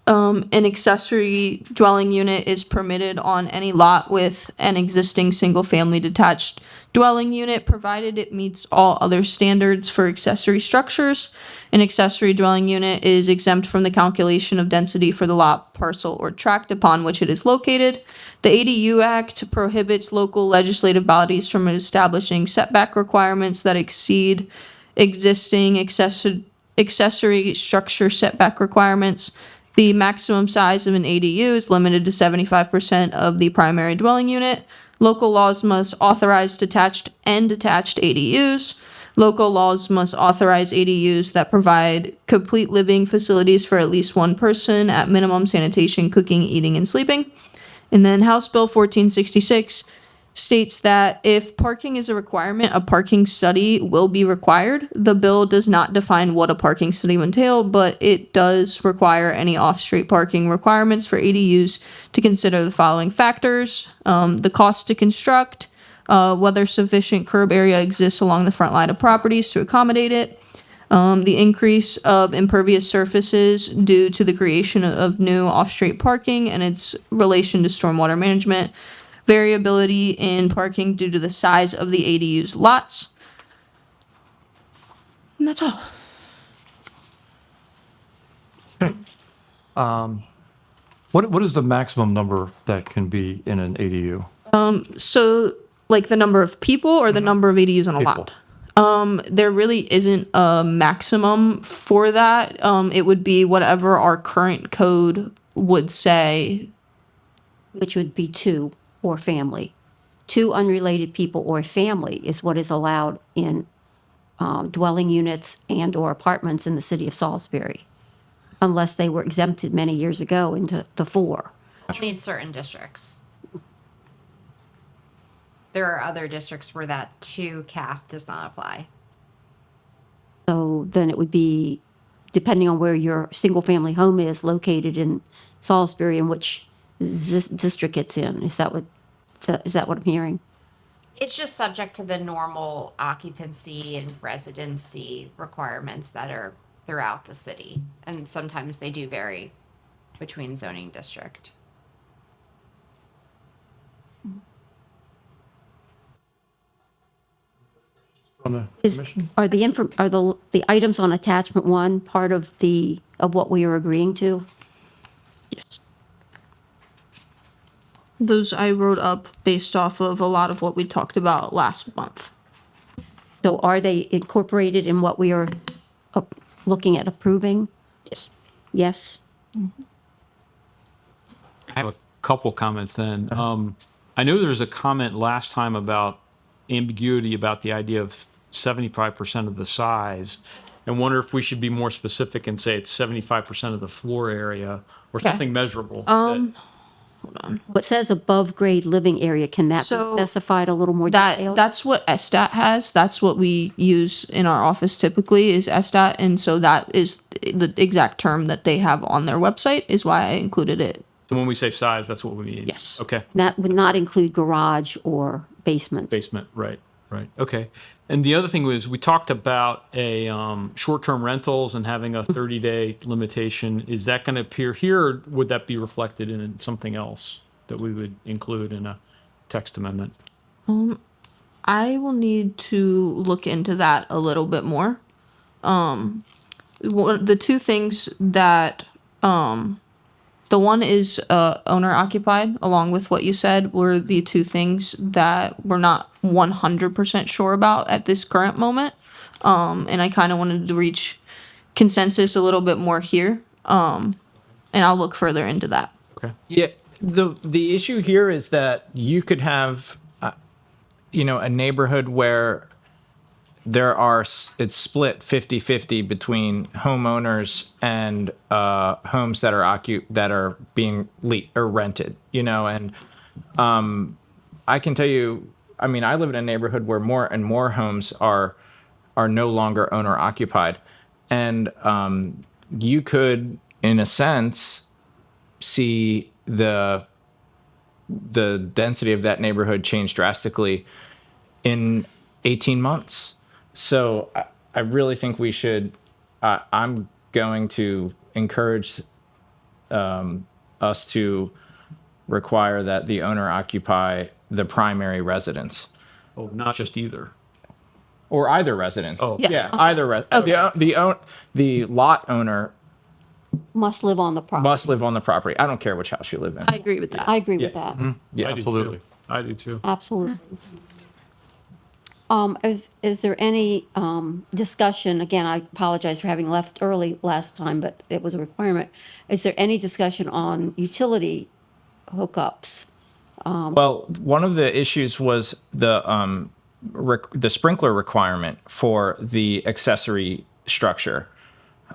An accessory dwelling unit is permitted on any lot with an existing single-family detached dwelling unit, provided it meets all other standards for accessory structures. An accessory dwelling unit is exempt from the calculation of density for the lot, parcel, or tract upon which it is located. The ADU Act prohibits local legislative bodies from establishing setback requirements that exceed existing accessory structure setback requirements. The maximum size of an ADU is limited to 75% of the primary dwelling unit. Local laws must authorize detached and detached ADUs. Local laws must authorize ADUs that provide complete living facilities for at least one person at minimum sanitation, cooking, eating, and sleeping. And then House Bill 1466 states that if parking is a requirement, a parking study will be required. The bill does not define what a parking study will entail, but it does require any off-street parking requirements for ADUs to consider the following factors: the cost to construct, whether sufficient curb area exists along the front line of properties to accommodate it, the increase of impervious surfaces due to the creation of new off-street parking and its relation to stormwater management, variability in parking due to the size of the ADU's lots. And that's all. What is the maximum number that can be in an ADU? So, like the number of people or the number of ADUs on a People. lot? There really isn't a maximum for that. It would be whatever our current code would say. Which would be two or family. Two unrelated people or family is what is allowed in dwelling units and/or apartments in the city of Salisbury, unless they were exempted many years ago into the four. Only in certain districts. There are other districts where that 2 cap does not apply. So then it would be, depending on where your single-family home is located in Salisbury and which district it's in. Is that what I'm hearing? It's just subject to the normal occupancy and residency requirements that are throughout the city. And sometimes they do vary between zoning district. From the Is, commission? are the items on attachment 1 part of what we are agreeing to? Yes. Those I wrote up based off of a lot of what we talked about last month. So are they incorporated in what we are looking at approving? Yes. Yes? I have a couple comments then. I know there was a comment last time about ambiguity about the idea of 75% of the size, and wonder if we should be more specific and say it's 75% of the floor area or something measurable. What says above grade living area, can that be So specified a little more detailed? That's what SDAT has. That's what we use in our office typically is SDAT. And so that is the exact term that they have on their website is why I included it. So when we say size, that's what we mean. Yes. Okay. That would not include garage or basement. Basement, right. Okay. And the other thing was we talked about a short-term rentals and having a 30-day limitation. Is that going to appear here, or would that be reflected in something else that we would include in a text amendment? I will need to look into that a little bit more. The two things that the one is owner occupied, along with what you said, were the two things that we're not 100% sure about at this current moment. And I kind of wanted to reach consensus a little bit more here. And I'll look further into that. Okay. Yeah, the issue here is that you could have a neighborhood where it's split 50-50 between homeowners and homes that are being rented, and I can tell you, I mean, I live in a neighborhood where more and more homes are no longer owner occupied, and you could, in a sense, see the density of that neighborhood change drastically in 18 months. So I really think we should. I'm going to encourage us to require that the owner occupy the primary residence. Oh, not just either. Or either residence. Oh. Yeah, either the lot owner Must live on the property. must live on the property. I don't care which house you live in. I agree with that. I agree with that. Yeah, I do absolutely. too. I do too. Absolutely. Is there any discussion, again, I apologize for having left early last time, but it was a requirement. Is there any discussion on utility hookups? Well, one of the issues was the sprinkler requirement for the accessory structure,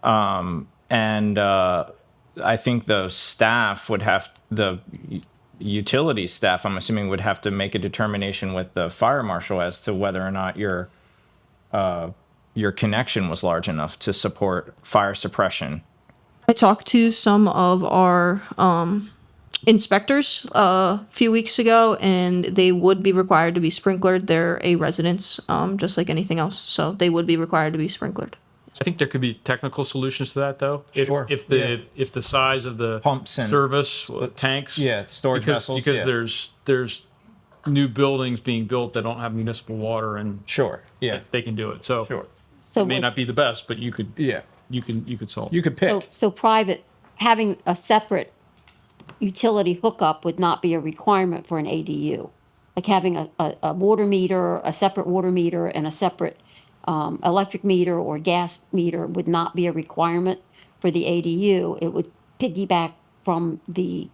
and I think the utility staff, I'm assuming, would have to make a determination with the fire marshal as to whether or not your connection was large enough to support fire suppression. I talked to some of our inspectors a few weeks ago, and they would be required to be sprinklered. They're a residence, just like anything else, so they would be required to be sprinklered. I think there could be technical solutions to that, though. Sure. If the size of the Pumps and- service tanks. Yeah, storage vessels, Because yeah. there's new buildings being built that don't have municipal water, and Sure. Yeah. they can do it. So Sure. So it may would- not be the best, but you could Yeah. you could solve. You could pick. So private, having a separate utility hookup would not be a requirement for an ADU. Like having a water meter, a separate water meter and a separate electric meter or gas meter would not be a requirement for the ADU. It would piggyback from the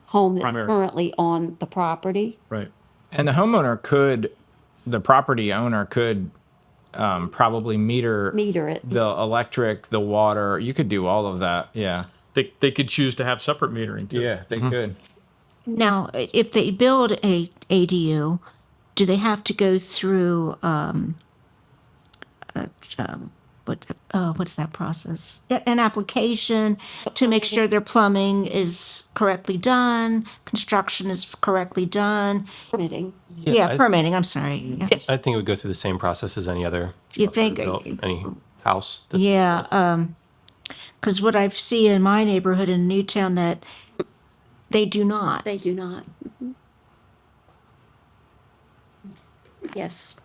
home that's Primary. currently on the property. Right. And the property owner could probably meter Meter it. the electric, the water. You could do all of that. Yeah. They could choose to have separate metering too. Yeah, they could. Now, if they build a ADU, do they have to go through, what's that process? An application to make sure their plumbing is correctly done, construction is correctly done? Permitting. Yeah, permitting, I'm sorry. Yeah. I think it would go through the same process as any other. You think- structure built, any house. Yeah, because what I see in my neighborhood in Newtown that they do not. They do not. Yes.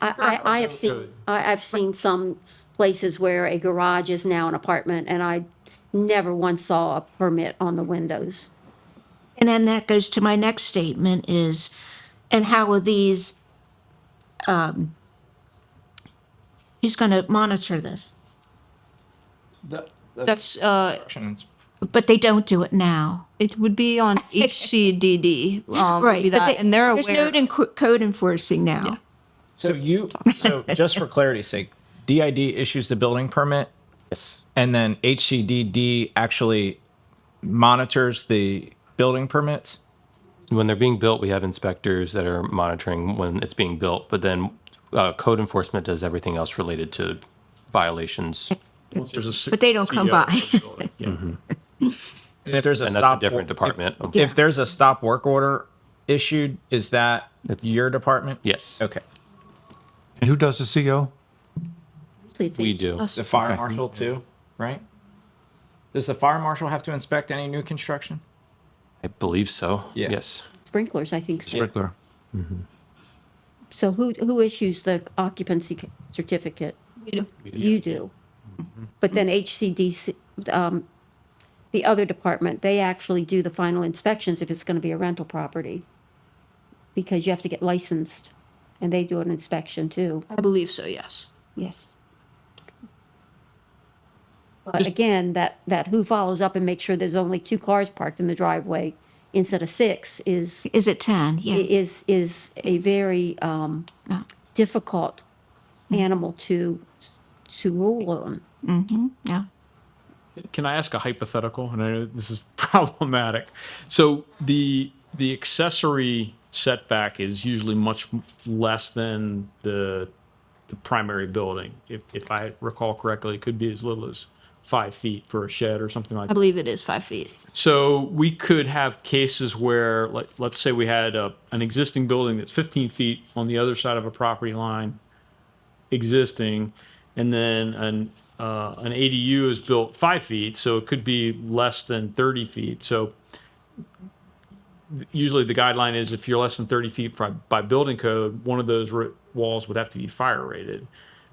I have seen, I've seen some places where a garage is now an apartment, and I never once saw a permit on the windows. And then that goes to my next statement is, and how are these, who's going to monitor this? That's But they don't do it now. it would be on HCDD. would be but that, and they're there's aware. no code enforcing now. So just for clarity's sake, DID issues the building permit, Yes. and then HCDD actually monitors the building permits. When they're being built, we have inspectors that are monitoring when it's being built, but then code enforcement does everything else related to violations. Once there's a C- But they don't come CEO by. building. Yeah. And if there's a And that's a stop different department. If there's a stop work order issued, is that your department? Yes. Okay. And who does the CO? Usually it's We do. The fire marshal too, right? Does the fire marshal have to inspect any new construction? I believe so. Yeah. Yes. Sprinklers, I think. so. Sprinkler. So who issues the occupancy certificate? You know, You do. But then HCDC, the other department, they actually do the final inspections if it's gonna be a rental property. Because you have to get licensed, and they do an inspection too. I believe so, yes. Yes. But again, that who follows up and makes sure there's only 2 cars parked in the driveway instead of 6 is Is it 10? Yeah. is a very Yeah. difficult animal to rule on. Yeah. Can I ask a hypothetical? And I know this is problematic. So the accessory setback is usually much less than the primary building. If I recall correctly, it could be as little as 5 feet for a shed or something like I that. believe it is 5 feet. So we could have cases where, like, let's say we had an existing building that's 15 feet on the other side of a property line existing, and then an ADU is built 5 feet, so it could be less than 30 feet. So usually the guideline is if you're less than 30 feet by building code, one of those walls would have to be fire rated.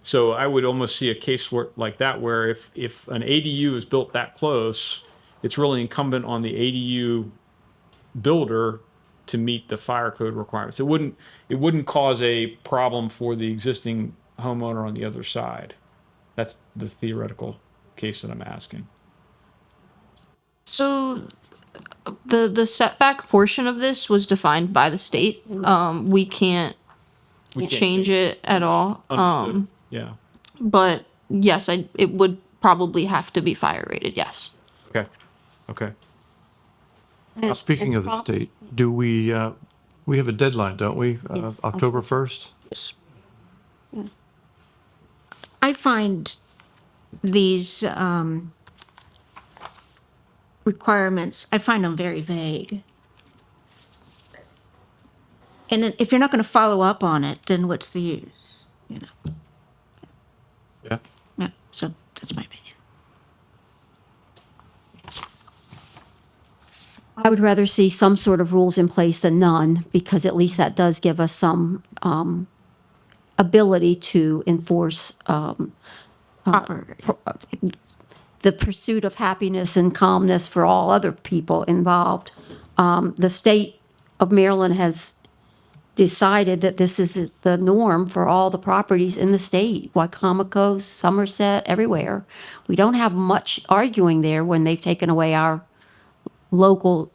So I would almost see a case like that where if an ADU is built that close, it's really incumbent on the ADU builder to meet the fire code requirements. It wouldn't cause a problem for the existing homeowner on the other side. That's the theoretical case that I'm asking. So the setback portion of this was defined by the state. We can't change it at all. Understood. Yeah. But yes, it would probably have to be fire rated. Yes. Okay. Okay. Now, speaking of the state, do we have a deadline, don't we? Yes. October 1st? I find these requirements, I find them very vague. And then if you're not going to follow up on it, then what's the use? You know? Yeah. Yeah, so that's my opinion. I would rather see some sort of rules in place than none, because at least that does give us some ability to enforce Proper. the pursuit of happiness and calmness for all other people involved. The state of Maryland has decided that this is the norm for all the properties in the state, Wicomico, Somerset, everywhere. We don't have much arguing there when they've taken away our local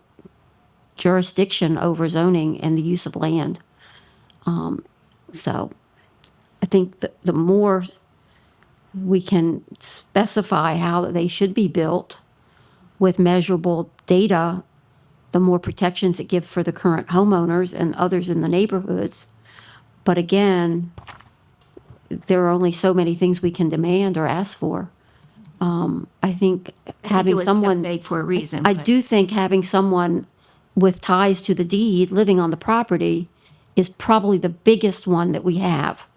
jurisdiction over zoning and the use of land. So I think the more we can specify how they should be built with measurable data, the more protections it gives for the current homeowners and others in the neighborhoods. But again, there are only so many things we can demand or ask for. I think having It was someone. vague for a reason. I but- do think having someone with ties to the deed living on the property is probably the biggest one that we have.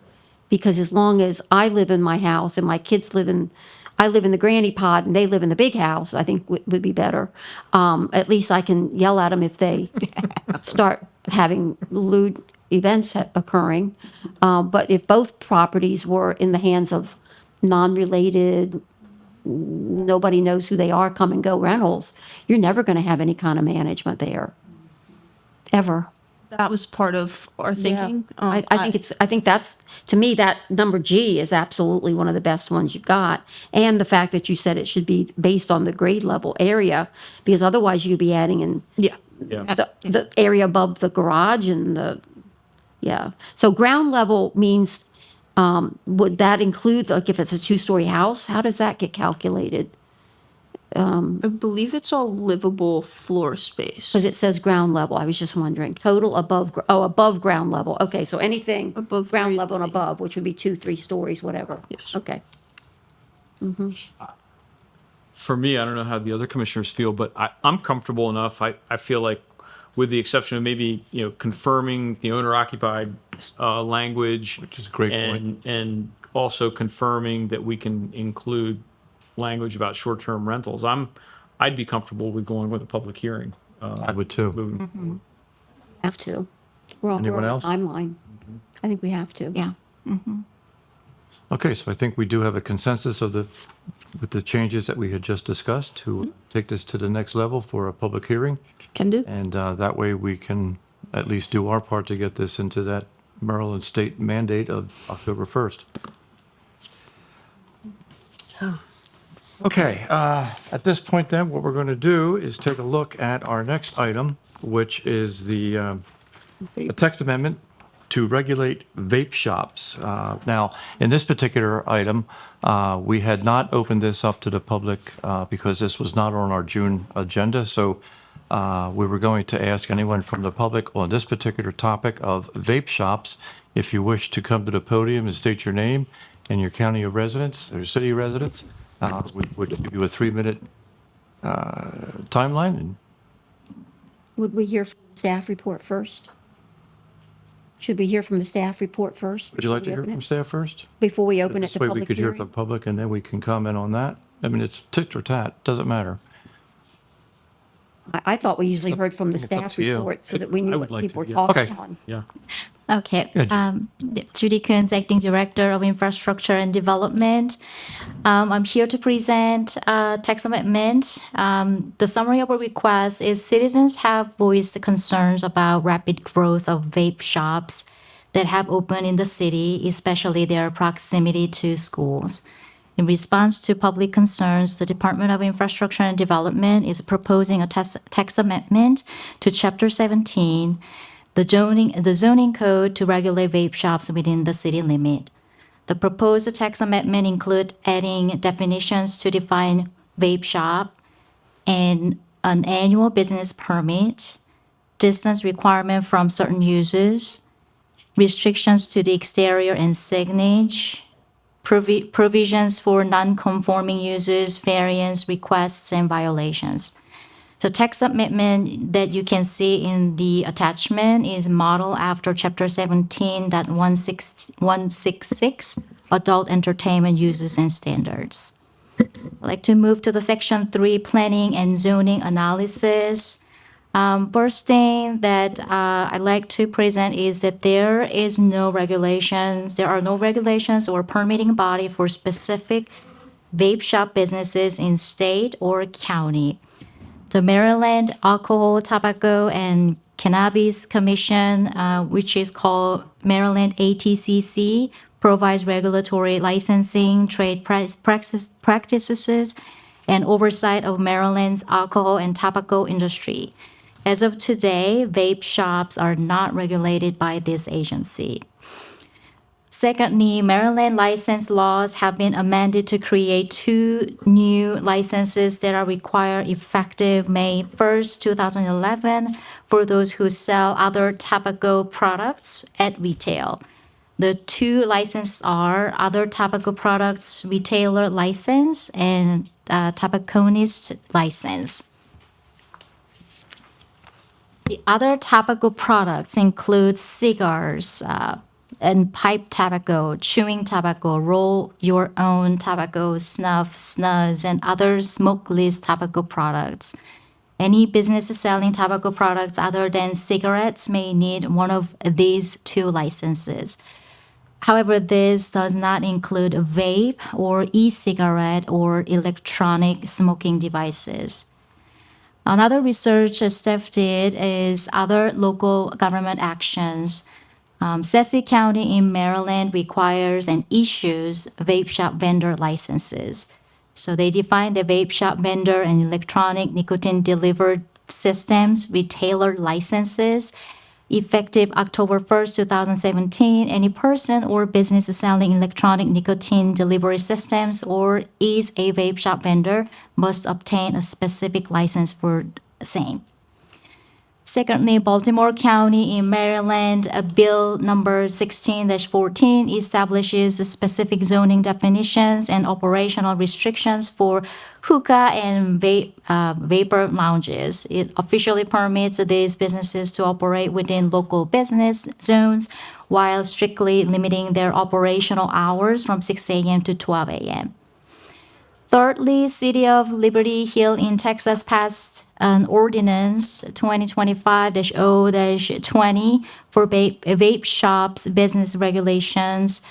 Because as long as I live in my house and my kids I live in the granny pod and they live in the big house, I think would be better. At least I can yell at them if they start having lewd events occurring. But if both properties were in the hands of non-related, nobody knows who they are, come and go rentals, you're never going to have any kind of management there, ever. That was part of our thinking. I think that's, to me, that number G is absolutely one of the best ones you've got. And the fact that you said it should be based on the grade level area, because otherwise you'd be adding in Yeah. Yeah. the area above the garage and yeah. So ground level means, would that include, like if it's a 2-story house, how does that get calculated? I believe it's all livable floor space. Because it says ground level, I was just wondering, total above ground level, okay, so anything Above ground grade level and level. above, which would be 2-3 stories, whatever. Yes. Okay. For me, I don't know how the other commissioners feel, but I'm comfortable enough. I feel like, with the exception of maybe, confirming the owner occupied language. Which is a great point. And also confirming that we can include language about short-term rentals. I'd be comfortable with going with a public hearing. I would too. moving- Have to. We're on Anyone a else? timeline. I think we have to. Yeah. Okay, so I think we do have a consensus with the changes that we had just discussed to take this to the next level for a public hearing. Can do. And that way we can at least do our part to get this into that Maryland state mandate of October 1st. Okay, at this point then, what we're going to do is take a look at our next item, which is the a text amendment to regulate vape shops. Now, in this particular item, we had not opened this up to the public because this was not on our June agenda. So we were going to ask anyone from the public on this particular topic of vape shops, if you wish to come to the podium and state your name and your county of residence or city residence. We would give you a 3-minute timeline. And Would we hear from the staff report first? Should we hear from the staff report first? would you like to before we hear open from it? staff first? Before we open it This to way we public could hear from hearing? the public and then we can comment on that. I mean, it's tit or tat, doesn't matter. I thought we usually heard from the it's up staff to you. report so that we knew I what would like people to, were yeah. talking Okay. on. Yeah. Okay. Good. Judy Coons, Acting Director of Infrastructure and Development. I'm here to present a text amendment. The summary of our request is citizens have voiced concerns about rapid growth of vape shops that have opened in the city, especially their proximity to schools. In response to public concerns, the Department of Infrastructure and Development is proposing a text amendment to Chapter 17, the zoning code to regulate vape shops within the city limit. The proposed text amendment include adding definitions to define vape shop and an annual business permit, distance requirement from certain uses, restrictions to the exterior and signage, provisions for non-conforming uses, variance requests, and violations. The text amendment that you can see in the attachment is modeled after Chapter 17.166, Adult Entertainment Uses and Standards. I'd like to move to the Section 3, Planning and Zoning Analysis. First thing that I'd like to present is that there are no regulations or permitting body for specific vape shop businesses in state or county. The Maryland Alcohol, Tobacco, and Cannabis Commission, which is called Maryland ATCC, provides regulatory licensing, trade practices, and oversight of Maryland's alcohol and tobacco industry. As of today, vape shops are not regulated by this agency. Secondly, Maryland license laws have been amended to create 2 new licenses that are required effective May 1st, 2011 for those who sell other tobacco products at retail. The 2 licenses are Other Tobacco Products Retailer License and Tobacconist License. The other tobacco products include cigars, and pipe tobacco, chewing tobacco, roll your own tobacco, snuff, snus, and other smokeless tobacco products. Any business selling tobacco products other than cigarettes may need one of these 2 licenses. However, this does not include vape or e-cigarette or electronic smoking devices. Another research staff did is other local government actions. Ceci County in Maryland requires and issues vape shop vendor licenses. So they define the vape shop vendor and electronic nicotine delivered systems retailer licenses. Effective October 1st, 2017, any person or business selling electronic nicotine delivery systems or is a vape shop vendor must obtain a specific license for the same. Secondly, Baltimore County in Maryland, Bill number 16-14 establishes specific zoning definitions and operational restrictions for hookah and vapor lounges. It officially permits these businesses to operate within local business zones while strictly limiting their operational hours from 6 a.m. to 12 a.m. Thirdly, City of Liberty Hill in Texas passed an ordinance 2025-0-20 for vape shops business regulations,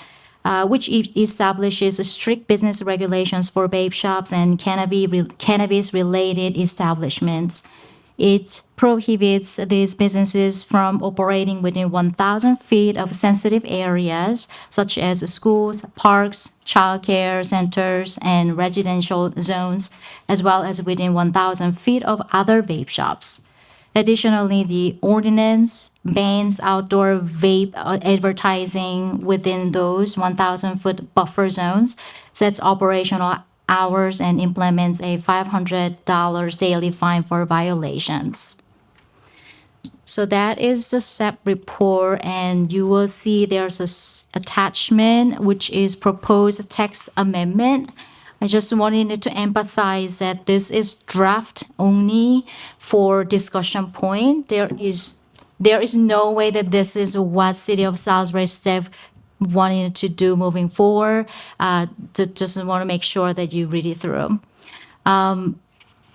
which establishes strict business regulations for vape shops and cannabis-related establishments. It prohibits these businesses from operating within 1,000 feet of sensitive areas such as schools, parks, childcare centers, and residential zones, as well as within 1,000 feet of other vape shops. Additionally, the ordinance bans outdoor vape advertising within those 1,000-foot buffer zones, sets operational hours, and implements a $500 daily fine for violations. So that is the SEP report, and you will see there's attachment, which is proposed text amendment. I just wanted to empathize that this is draft only for discussion point. There is no way that this is what City of Salisbury staff wanting to do moving forward. Just want to make sure that you read it through.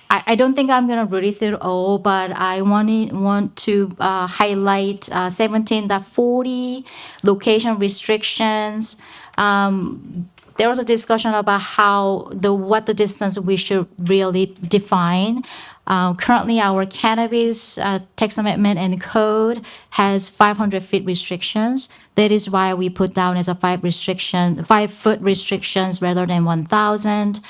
I don't think I'm going to read it through all, but I want to highlight 17.40 location restrictions. There was a discussion about what the distance we should really define. Currently, our cannabis text amendment and code has 500 feet restrictions. That is why we put down as a 5-foot restrictions rather than 1,000.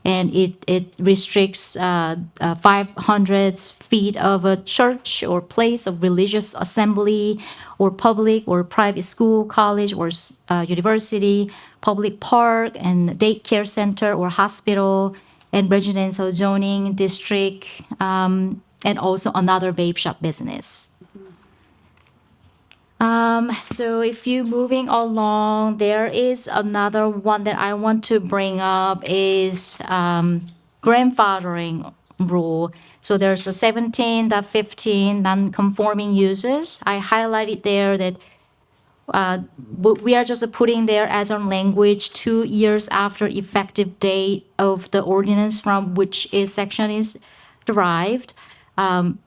And it restricts 500 feet of a church or place of religious assembly or public or private school, college or university, public park and daycare center or hospital, and residential zoning district, and also another vape shop business. So if you moving along, there is another one that I want to bring up is grandfathering rule. So there's a 17.15 non-conforming uses. I highlighted there that we are just putting there as a language 2 years after effective date of the ordinance from which is section is derived.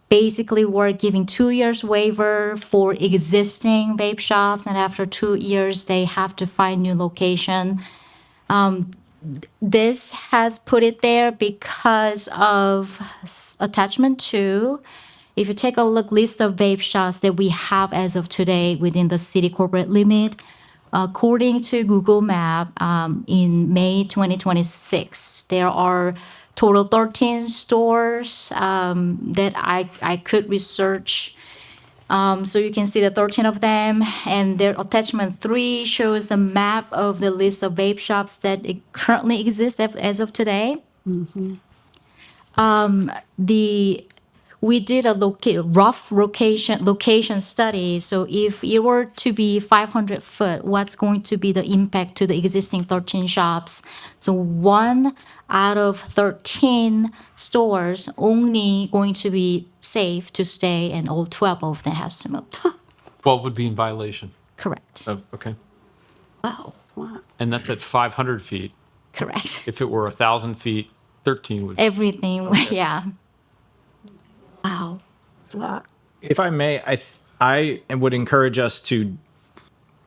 Basically, we're giving 2 years waiver for existing vape shops, and after 2 years, they have to find new location. This has put it there because of attachment 2. If you take a look list of vape shops that we have as of today within the city corporate limit, according to Google Map, in May 2026, there are total 13 stores that I could research. So you can see the 13 of them, and their attachment 3 shows the map of the list of vape shops that currently exist as of today. We did a rough location study. So if it were to be 500 foot, what's going to be the impact to the existing 13 shops? So 1 out of 13 stores only going to be safe to stay, and all 12 of them has to move. 12 would be in violation Correct. of, okay. Wow. And that's at 500 feet. Correct. If it were 1,000 feet, 13 would. Everything, yeah. Wow. It's a lot. If I may, I would encourage us to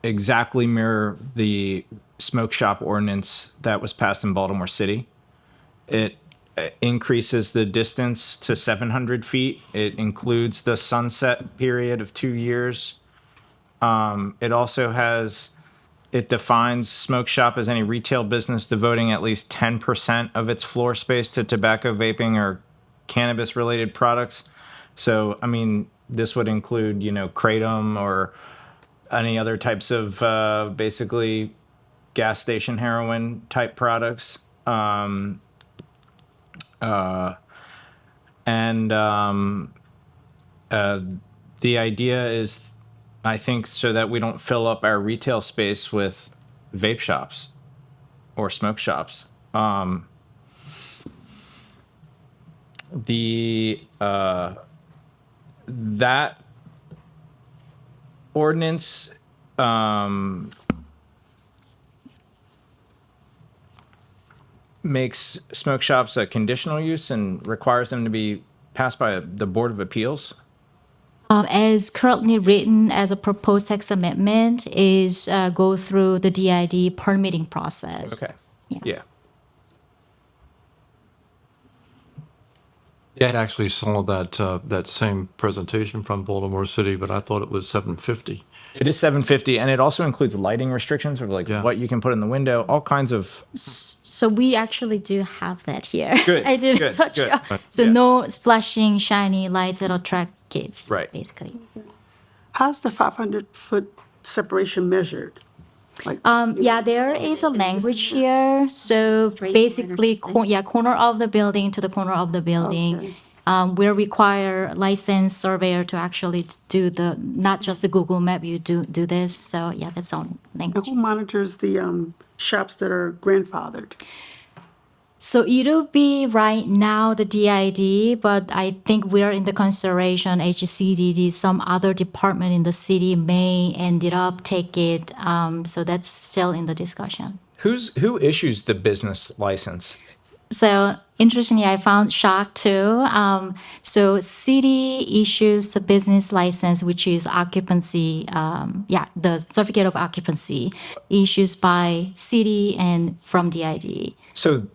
exactly mirror the smoke shop ordinance that was passed in Baltimore City. It increases the distance to 700 feet. It includes the sunset period of 2 years. It also it defines smoke shop as any retail business devoting at least 10% of its floor space to tobacco, vaping, or cannabis related products. So, I mean, this would include, Kratom or any other types of basically gas station heroin type products. The idea is, I think, so that we don't fill up our retail space with vape shops or smoke shops. That ordinance makes smoke shops a conditional use and requires them to be passed by the Board of Appeals. As currently written as a proposed text amendment is go through the DID permitting process. Okay. Yeah. Yeah. I had actually saw that, that same presentation from Baltimore City, but I thought it was 750. It is 750, and it also includes lighting restrictions of like Yeah. what you can put in the window, all kinds of. So we actually do have that here. Good, I didn't good, touch good. it. So Yeah. no flashing, shiny lights that attract kids. Right. Basically. How's the 500-foot separation measured? Yeah, there is a language here. So Straight line or basically, something? corner of the building to the corner of the building. Okay. We require licensed surveyor to actually do the, not just the Google map, you do this. So yeah, that's on Now, language. who monitors the shops that are grandfathered? So it'll be right now the DID, but I think we're in the consideration, HCDD, some other department in the city may ended up take it. So that's still in the discussion. Who issues the business license? So interestingly, I found shock too. So city issues a business license, which is occupancy. The certificate of occupancy issues by city and from DID. So,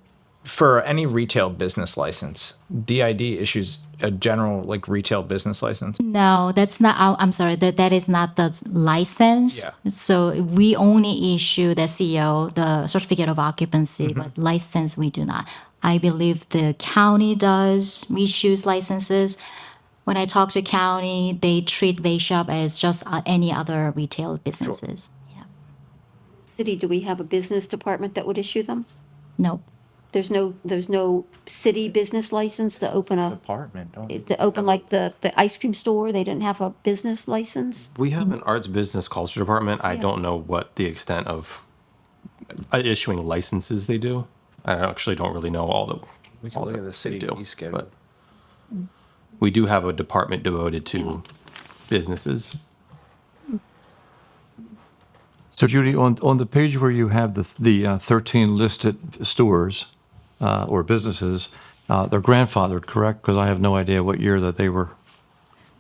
for any retail business license, DID issues a general like retail business license. No, that's not. I'm sorry. That is not the license. Yeah. So we only issue the CO, the certificate of occupancy, but license we do not. I believe the county does issues licenses. When I talk to county, they treat vape shop as just any other retail businesses. Yeah. City, do we have a business department that would issue them? No. There's no city business license to open Apartment. like the ice cream store? They didn't have a business license? We have an arts business culture department. I Yeah. don't know what the extent of issuing licenses they do. I actually don't really know all the. We can all look that at the they city do, fee schedule. but we do have a department devoted to businesses. So Judy, on the page where you have the 13 listed stores or businesses, they're grandfathered, correct? Because I have no idea what year that they were.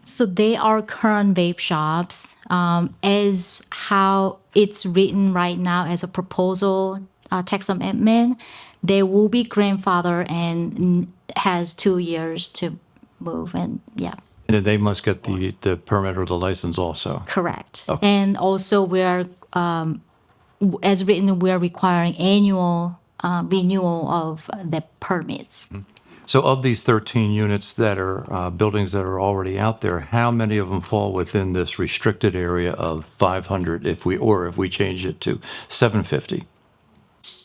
So they are current vape shops. As how it's written right now as a proposal text amendment, they will be grandfathered and has 2 years to move. And yeah, And then they must get the permit or the license also. correct. Okay. And also we're, as written, we're requiring annual renewal of the permits. So of these 13 units that are buildings that are already out there, how many of them fall within this restricted area of 500 if we change it to 750?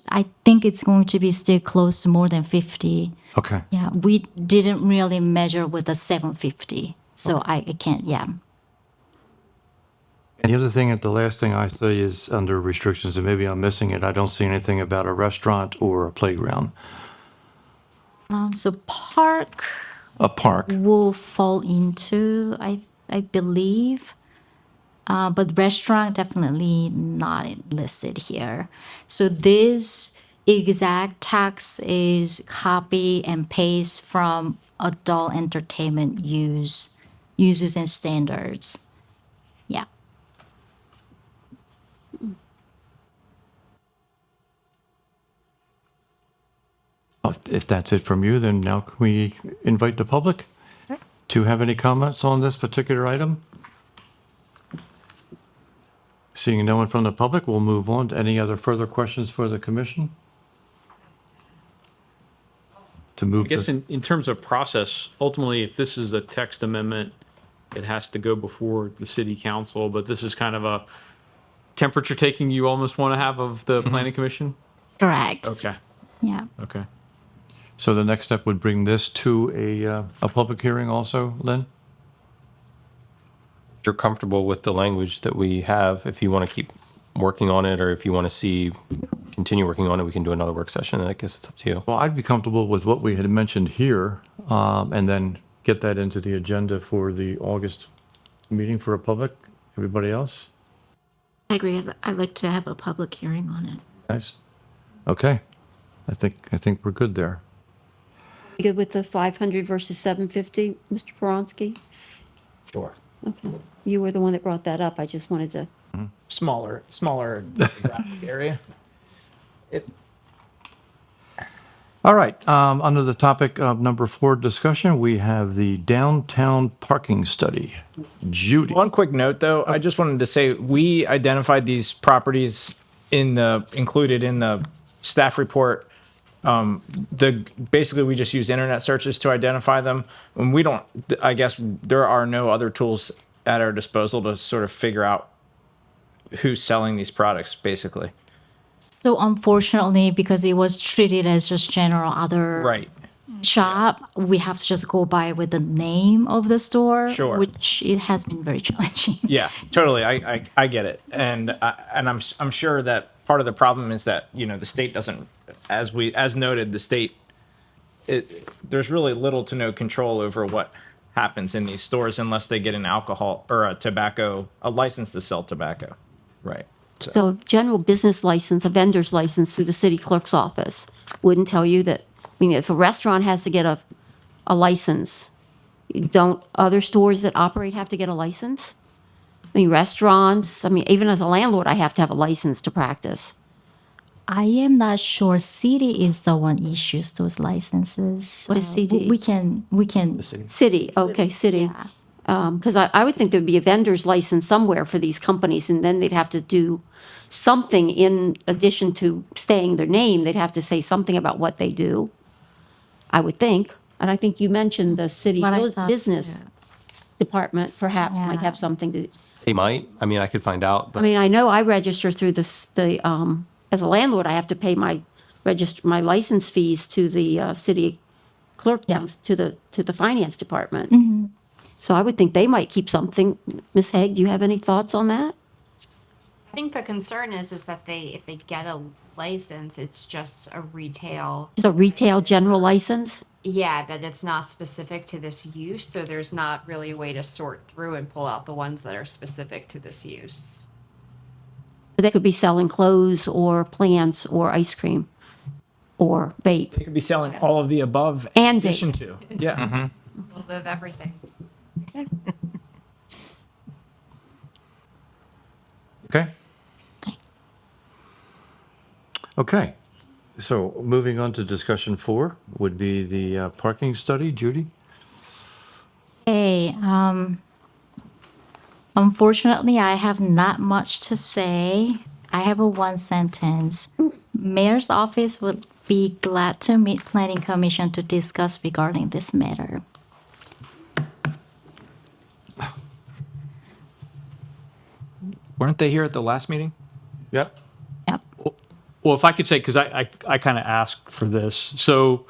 I think it's going to be still close to more than 50. Okay. Yeah, we didn't really measure with the 750, so I can't, yeah. And the other thing, the last thing I see is under restrictions, and maybe I'm missing it, I don't see anything about a restaurant or a playground. So park A park. will fall into, I believe, but restaurant definitely not listed here. So this exact text is copy and paste from adult entertainment uses and standards. Yeah. If that's it from you, then now can we invite the public to have any comments on this particular item? Seeing no one from the public, we'll move on to any other further questions for the commission? To move I guess this, in terms of process, ultimately, if this is a text amendment, it has to go before the city council, but this is kind of a temperature taking you almost want to have of the planning commission? Correct. Okay, Yeah. okay. so the next step would bring this to a public hearing also, Lynn? If you're comfortable with the language that we have, if you want to keep working on it, or if you want to continue working on it, we can do another work session. I guess it's up to you. Well, I'd be comfortable with what we had mentioned here, and then get that into the agenda for the August meeting for a public. Everybody else? I agree. I'd like to have a public hearing on it. Nice. Okay. I think we're good there. You good with the 500 versus 750, Mr. Poronsky? Sure. Okay. You were the one that brought that up. I just wanted to, Smaller geographic area. All right, under the topic of number 4 discussion, we have the downtown parking study. Judy. One quick note, though, I just wanted to say we identified these properties included in the staff report. Basically we just use internet searches to identify them, and we don't. I guess there are no other tools at our disposal to sort of figure out who's selling these products, basically. So unfortunately, because it was treated as just general other Right. shop, we have to just go by with the name of the store, Sure. which it has been very challenging. Yeah, totally. I get it, and I'm sure that part of the problem is that the state doesn't, as noted, the state, there's really little to no control over what happens in these stores unless they get an alcohol or a license to sell tobacco. Right. So general business license, a vendor's license through the city clerk's office wouldn't tell you that, I mean, if a restaurant has to get a license, don't other stores that operate have to get a license? I mean, restaurants, I mean, even as a landlord, I have to have a license to practice. I am not sure. City is the one issues those licenses. What is CD? We can. City, okay, city. Because I would think there'd be a vendor's license somewhere for these companies, and then they'd have to do something in addition to staying their name. They'd have to say something about what they do, I would think. And I think you mentioned the city What I thought, business too. department perhaps might Yeah. have something to, They might. I mean, I could find out, I but mean, I know I register through as a landlord, I have to pay my license fees to the city clerk down to the finance department. So I would think they might keep something. Ms. Haig, do you have any thoughts on that? I think the concern is that if they get a license, it's just a retail. Just a retail general license? Yeah, that it's not specific to this use, so there's not really a way to sort through and pull out the ones that are specific to this use. They could be selling clothes or plants or ice cream or vape. They could be selling all of the above And in addition to. Yeah. A little bit of everything. Okay. Okay. So moving on to discussion 4 would be the parking study. Judy? Hey, unfortunately, I have not much to say. I have a one sentence. Mayor's office would be glad to meet Planning Commission to discuss regarding this matter. Weren't they here at the last meeting? Yep. Yep. Well, if I could say, because I kind of asked for this. So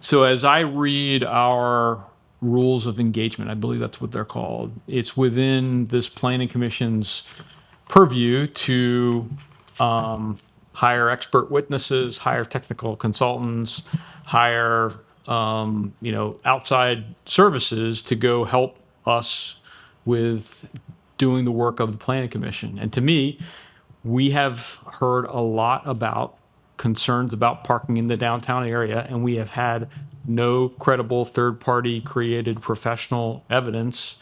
as I read our rules of engagement, I believe that's what they're called, it's within this planning commission's purview to hire expert witnesses, hire technical consultants, hire outside services to go help us with doing the work of the planning commission. And to me, we have heard a lot about concerns about parking in the downtown area, and we have had no credible third-party created professional evidence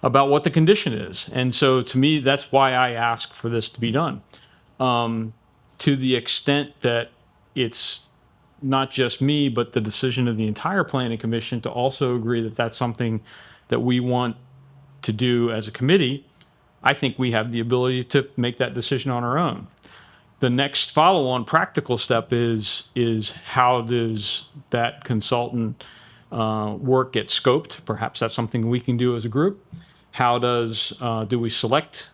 about what the condition is. And so to me, that's why I ask for this to be done. To the extent that it's not just me, but the decision of the entire planning commission to also agree that that's something that we want to do as a committee, I think we have the ability to make that decision on our own. The next follow-on practical step is how does that consultant work get scoped? Perhaps that's something we can do as a group. How do we select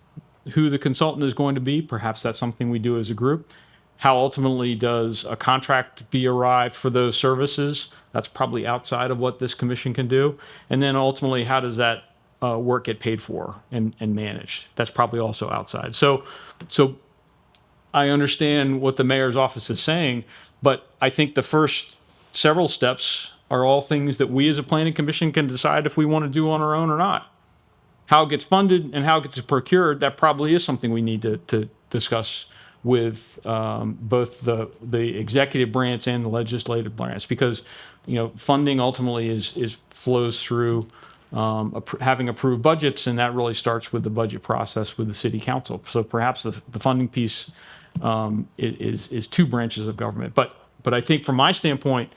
who the consultant is going to be? Perhaps that's something we do as a group. How ultimately does a contract be arrived for those services? That's probably outside of what this commission can do. And then ultimately, how does that work get paid for and managed? That's probably also outside. So I understand what the mayor's office is saying, but I think the first several steps are all things that we as a planning commission can decide if we want to do on our own or not. How it gets funded and how it gets procured, that probably is something we need to discuss with both the executive branch and the legislative branch, because funding ultimately flows through having approved budgets, and that really starts with the budget process with the city council. So perhaps the funding piece is two branches of government, but But I think from my standpoint,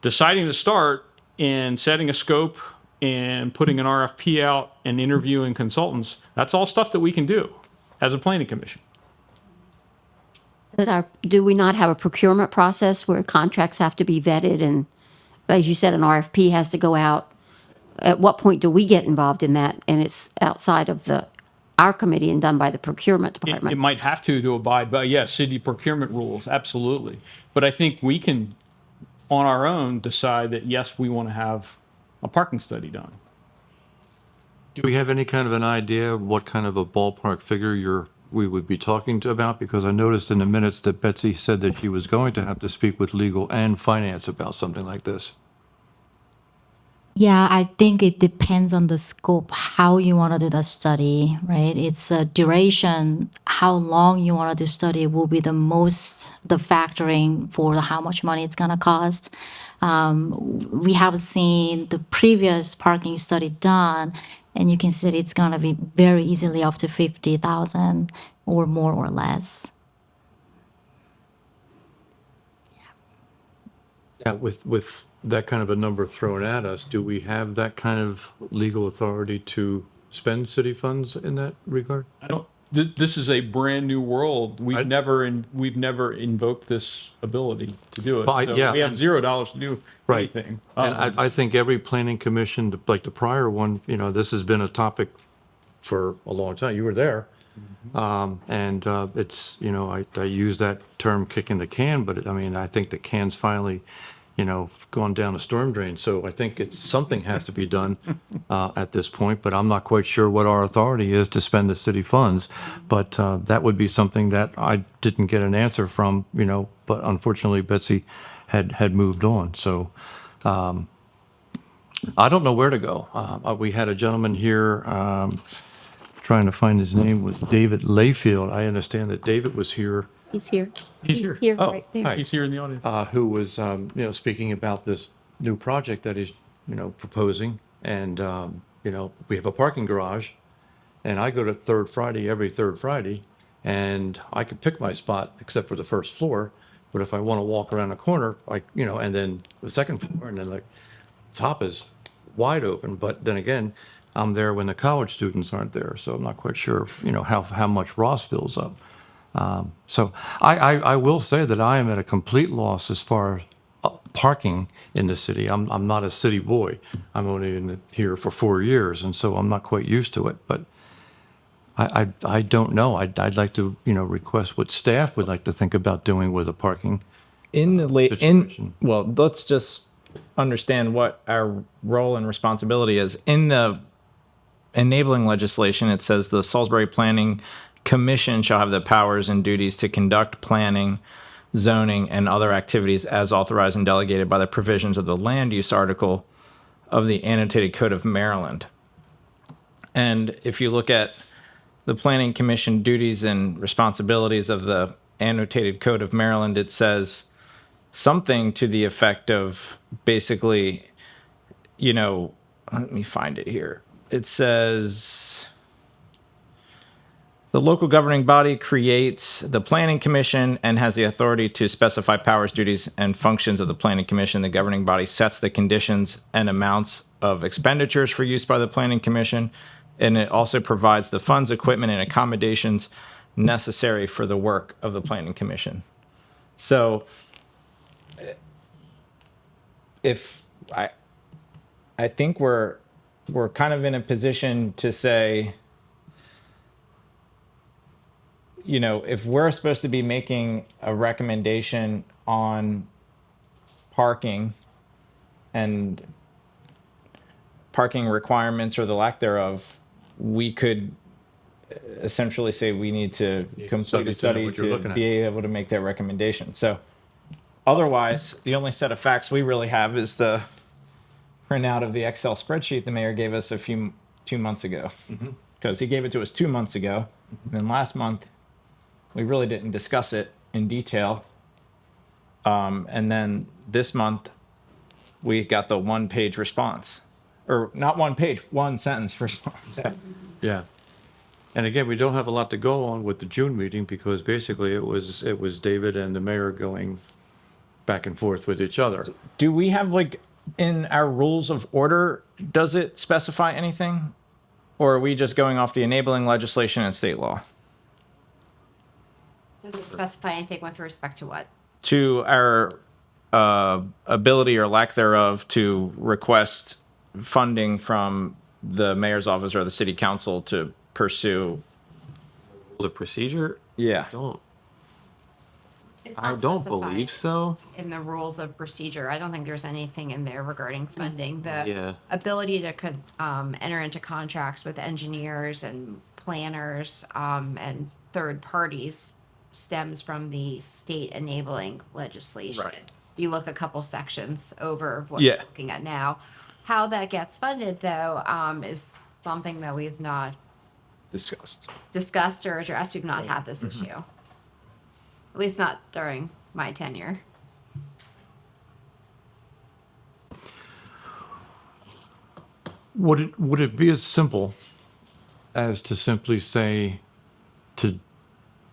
deciding to start and setting a scope and putting an RFP out and interviewing consultants, that's all stuff that we can do as a planning commission. Do we not have a procurement process where contracts have to be vetted and, as you said, an RFP has to go out? At what point do we get involved in that? And it's outside of our committee and done by the procurement It department. might have to abide by, yes, city procurement rules, absolutely. But I think we can, on our own, decide that, yes, we want to have a parking study done. Do we have any kind of an idea of what kind of a ballpark figure we would be talking about? Because I noticed in the minutes that Betsy said that she was going to have to speak with legal and finance about something like this. Yeah, I think it depends on the scope, how you want to do the study, right? It's a duration, how long you want to do study will be the factoring for how much money it's going to cost. We have seen the previous parking study done, and you can see that it's going to be very easily up to 50,000 or more or less. Yeah, with that kind of a number thrown at us, do we have that kind of legal authority to spend city funds in that regard? This is a brand new world. We've I- never invoked this ability to do it. Well, So yeah, we have and- $0 to do Right. anything. And I think every planning commission, like the prior one, this has been a topic for a long time. You were there. And it's, I use that term kicking the can, but I think the can's finally, gone down a storm drain. So I think something has to be done at this point, but I'm not quite sure what our authority is to spend the city funds. But that would be something that I didn't get an answer from, but unfortunately Betsy had moved on. So I don't know where to go. We had a gentleman here, trying to find his name, was David Layfield. I understand that David was here, He's here. He's here. Oh, right there. hi. He's here in the audience. who was, speaking about this new project that he's, proposing. And, we have a parking garage, and I go to every third Friday, and I can pick my spot except for the first floor. But if I want to walk around a corner, and then the second floor, and then the top is wide open. But then again, I'm there when the college students aren't there, so I'm not quite sure, how much Ross fills up. So I will say that I am at a complete loss as far as parking in the city. I'm not a city boy. I'm only here for 4 years, and so I'm not quite used to it. But I don't know. I'd like to request what staff would like to think about doing with a parking. Situation. Well, let's just understand what our role and responsibility is. In the enabling legislation, it says the Salisbury Planning Commission shall have the powers and duties to conduct planning, zoning, and other activities as authorized and delegated by the provisions of the land use article of the Annotated Code of Maryland. And if you look at the Planning Commission duties and responsibilities of the Annotated Code of Maryland, it says something to the effect of basically, let me find it here. It says the local governing body creates the planning commission and has the authority to specify powers, duties, and functions of the planning commission. The governing body sets the conditions and amounts of expenditures for use by the planning commission, and it also provides the funds, equipment, and accommodations necessary for the work of the planning commission. So if I think we're kind of in a position to say, if we're supposed to be making a recommendation on parking and parking requirements or the lack thereof, we could essentially say we need to complete a study what you're to looking at. be able to make that recommendation. So otherwise, the only set of facts we really have is the printout of the Excel spreadsheet the mayor gave us 2 months ago. Because he gave it to us 2 months ago. And then last month, we really didn't discuss it in detail. And then this month, we got the 1-page response. Or not 1 page, 1 sentence response. Yeah. And again, we don't have a lot to go on with the June meeting because basically it was David and the mayor going back and forth with each other. Do we have like in our rules of order, does it specify anything? Or are we just going off the enabling legislation and state law? Does it specify anything with respect to what? To our ability or lack thereof to request funding from the mayor's office or the city council to pursue? Rules of procedure? Yeah. It's I not don't specified believe so. in the rules of procedure. I don't think there's anything in there regarding funding. The Yeah. ability to enter into contracts with engineers and planners and third parties stems from the state enabling legislation. Right. You look a couple sections over what Yeah. we're looking at now. How that gets funded, though, is something that we've not Discussed. discussed or addressed. We've not had this issue. At least not during my tenure. Would it be as simple as to simply say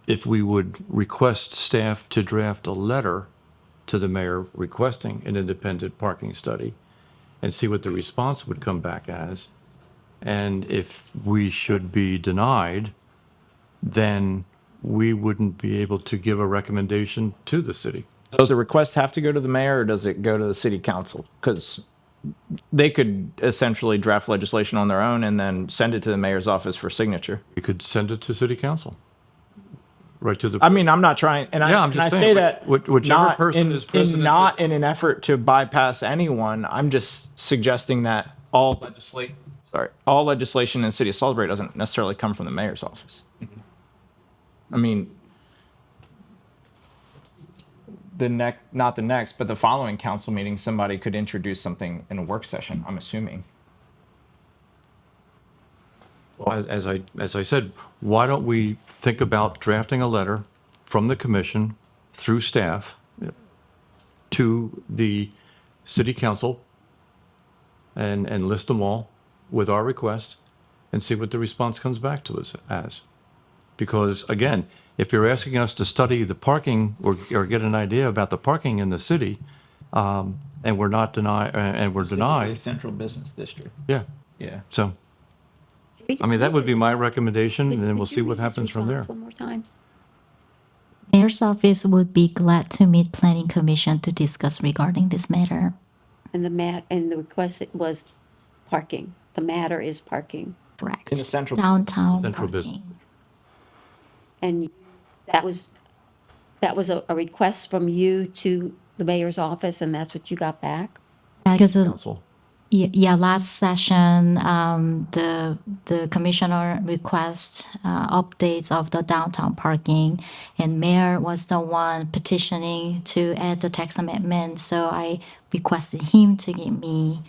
if we would request staff to draft a letter to the mayor requesting an independent parking study and see what the response would come back as? And if we should be denied, then we wouldn't be able to give a recommendation to the city. Does the request have to go to the mayor or does it go to the city council? Because they could essentially draft legislation on their own and then send it to the mayor's office for signature. We could send it to city council. Right to the. I mean, I'm not trying, and Yeah, I'm and I just say saying, that whichever not person in, is president not is- in an effort to bypass anyone. I'm just suggesting that all legislation in the city of Salisbury doesn't necessarily come from the mayor's office. I mean, not the next, but the following council meeting, somebody could introduce something in a work session, I'm assuming. Well, as I said, why don't we think about drafting a letter from the commission through staff to the city council and list them all with our request and see what the response comes back to us as. Because again, if you're asking us to study the parking or get an idea about the parking in the city, and we're denied, Central Business District. yeah. Yeah. So, I mean, that would be my recommendation, and then we'll see what happens from there. One more time. Mayor's office would be glad to meet Planning Commission to discuss regarding this matter. And the request was parking. The matter is parking. Correct. In the central- Downtown Central parking. business. And that was a request from you to the mayor's office, and that's what you got back? Because Council. yeah, last session, the commissioner request updates of the downtown parking, and mayor was the one petitioning to add the text amendment. So I requested him to give me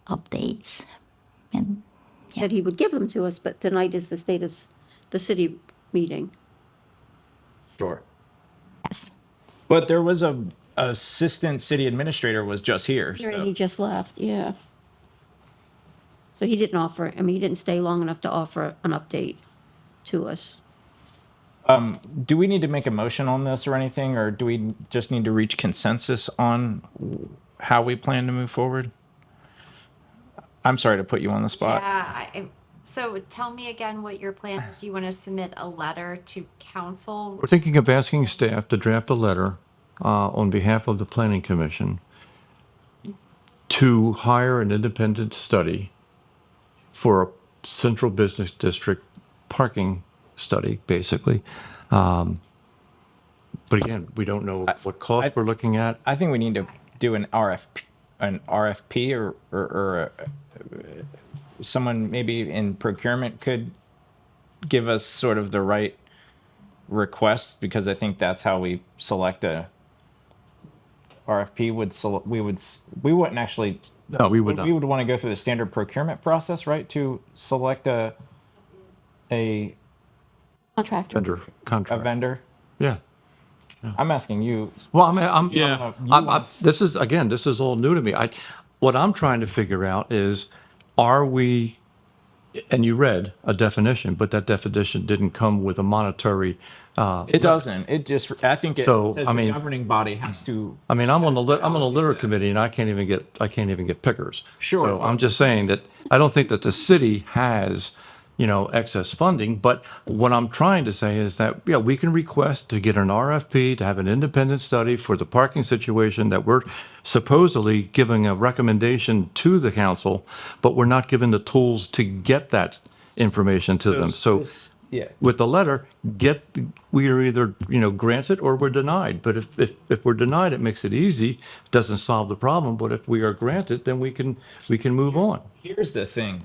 updates, and Said he would give them to us, but tonight is the city meeting. Sure. yes. But there was a assistant city administrator was just here. Here, and So. he just left, yeah. So he didn't offer, I mean, he didn't stay long enough to offer an update to us. Do we need to make a motion on this or anything, or do we just need to reach consensus on how we plan to move forward? I'm sorry to put you on the spot. Yeah, so tell me again what your plan is. You want to submit a letter to council? We're thinking of asking staff to draft a letter on behalf of the Planning Commission to hire an independent study for a central business district parking study, basically. But again, we don't know what cost we're looking at. I think we need to do an RFP or someone maybe in procurement could give us sort of the right request, because I think that's how we select a RFP. We wouldn't actually. No, we would not. We would want to go through the standard procurement process, right, to select a Contractor. Vendor a contract. vendor. Yeah. I'm asking you. Well, I'm Yeah. this is all new to me. What I'm trying to figure out is, are we And you read a definition, but that definition didn't come with a monetary. It doesn't. It just, I think it So, says I the mean- governing body has to. I mean, I'm on the litter committee, and I can't even get pickers. Sure. So I'm just saying that I don't think that the city has, excess funding. But what I'm trying to say is that, yeah, we can request to get an RFP, to have an independent study for the parking situation that we're supposedly giving a recommendation to the council, but we're not given the tools to get that information to them. So Yeah. with the letter, we are either, granted or we're denied. But if we're denied, it makes it easy, doesn't solve the problem. But if we are granted, then we can move on. Here's the thing.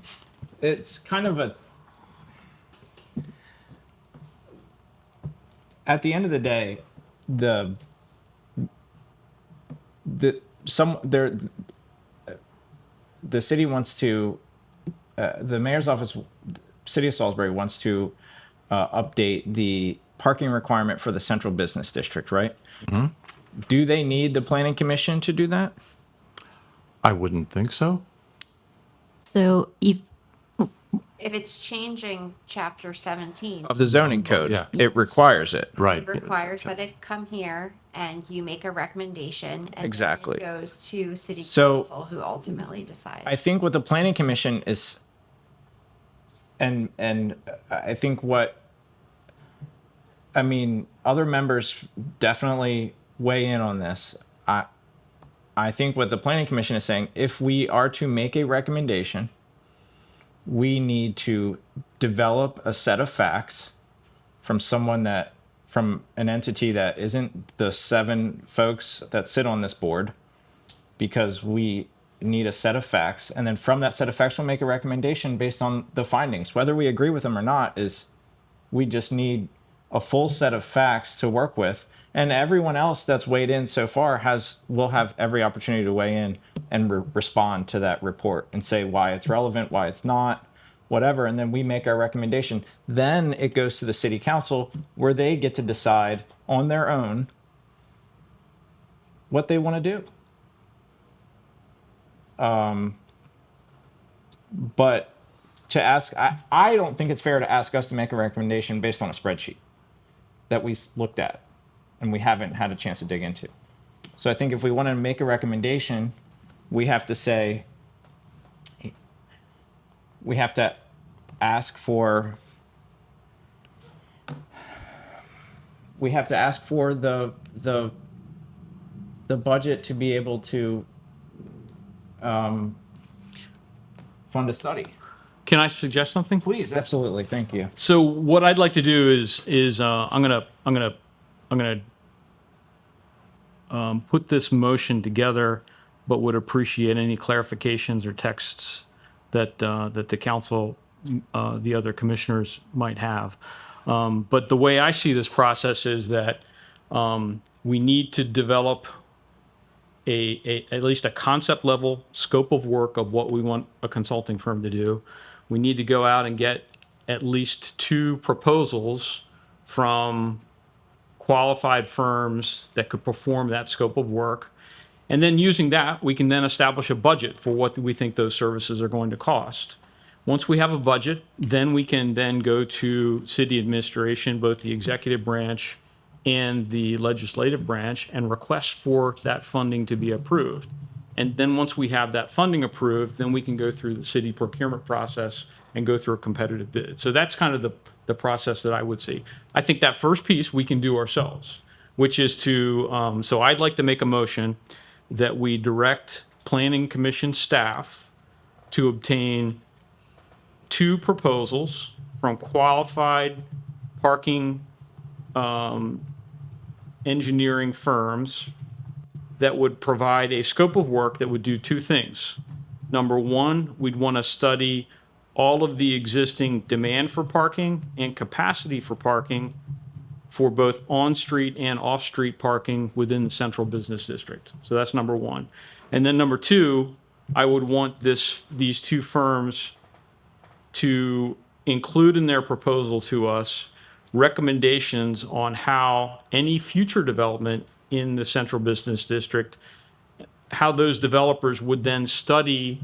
It's kind of at the end of the day, the city wants to, the mayor's office, city of Salisbury wants to update the parking requirement for the central business district, right? Mm-hmm. Do they need the planning commission to do that? I wouldn't think so. So if If it's changing chapter 17, Of the zoning code, Yeah. it requires it. Right. it requires that it come here and you make a recommendation, and Exactly. then it goes to city So- council, who ultimately decides. I think what the planning commission is, and I think other members definitely weigh in on this. I think what the planning commission is saying, if we are to make a recommendation, we need to develop a set of facts from an entity that isn't the 7 folks that sit on this board, because we need a set of facts, and then from that set of facts we'll make a recommendation based on the findings. Whether we agree with them or not, we just need a full set of facts to work with, and everyone else that's weighed in so far will have every opportunity to weigh in and respond to that report and say why it's relevant, why it's not, whatever, and then we make our recommendation. Then it goes to the city council, where they get to decide on their own what they want to do. But to ask, I don't think it's fair to ask us to make a recommendation based on a spreadsheet that we looked at and we haven't had a chance to dig into. So I think if we want to make a recommendation, we have to say, we have to ask for, the budget to be able to fund a study. Can I suggest something? Please, absolutely. Thank you. So what I'd like to do is I'm gonna put this motion together, but would appreciate any clarifications or texts that the council, the other commissioners might have. But the way I see this process is that we need to develop at least a concept level scope of work of what we want a consulting firm to do. We need to go out and get at least 2 proposals from qualified firms that could perform that scope of work. And then using that, we can then establish a budget for what we think those services are going to cost. Once we have a budget, then we can then go to city administration, both the executive branch and the legislative branch, and request for that funding to be approved. And then once we have that funding approved, then we can go through the city procurement process and go through a competitive bid. So that's kind of the process that I would see. I think that first piece we can do ourselves, which is to, so I'd like to make a motion that we direct Planning Commission staff to obtain 2 proposals from qualified parking engineering firms that would provide a scope of work that would do 2 things. Number 1, we'd want to study all of the existing demand for parking and capacity for parking for both on-street and off-street parking within the central business district. So that's number 1. And then number 2, I would want these 2 firms to include in their proposal to us recommendations on how any future development in the central business district, how those developers would then study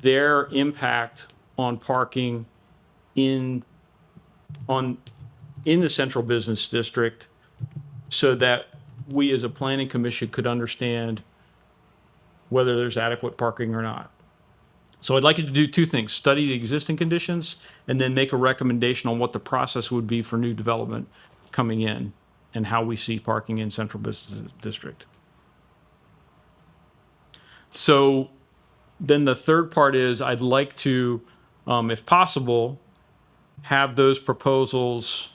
their impact on parking in the central business district so that we as a planning commission could understand whether there's adequate parking or not. So I'd like you to do two things: study the existing conditions and then make a recommendation on what the process would be for new development coming in and how we see parking in central business district. So then the third part is I'd like to, if possible, have those proposals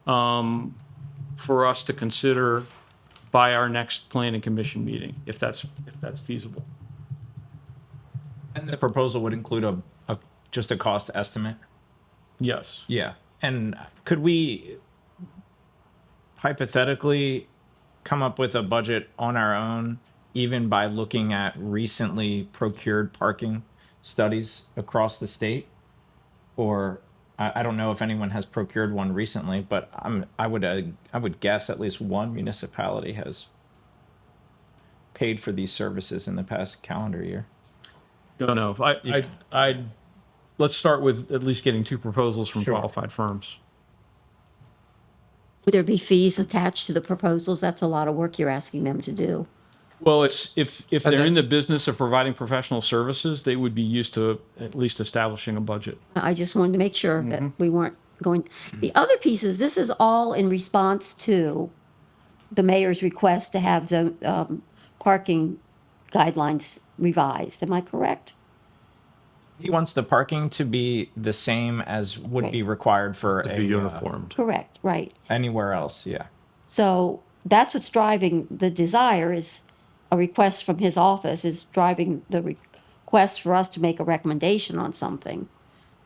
for us to consider by our next planning commission meeting, if that's feasible. And the proposal would include just a cost estimate. Yes. Yeah. And could we hypothetically come up with a budget on our own, even by looking at recently procured parking studies across the state? Or I don't know if anyone has procured one recently, but I would guess at least one municipality has paid for these services in the past calendar year. Don't know. Let's start with at least getting two proposals from qualified firms. Would there be fees attached to the proposals? That's a lot of work you're asking them to do. Well, it's if they're in the business of providing professional services, they would be used to at least establishing a budget. I just wanted to make sure that we weren't going. The other piece is, this is all in response to the mayor's request to have parking guidelines revised. Am I correct? He wants the parking to be the same as would be required for To be uniformed. Correct, right. Anywhere else. Yeah. So that's what's driving the desire, is a request from his office is driving the request for us to make a recommendation on something.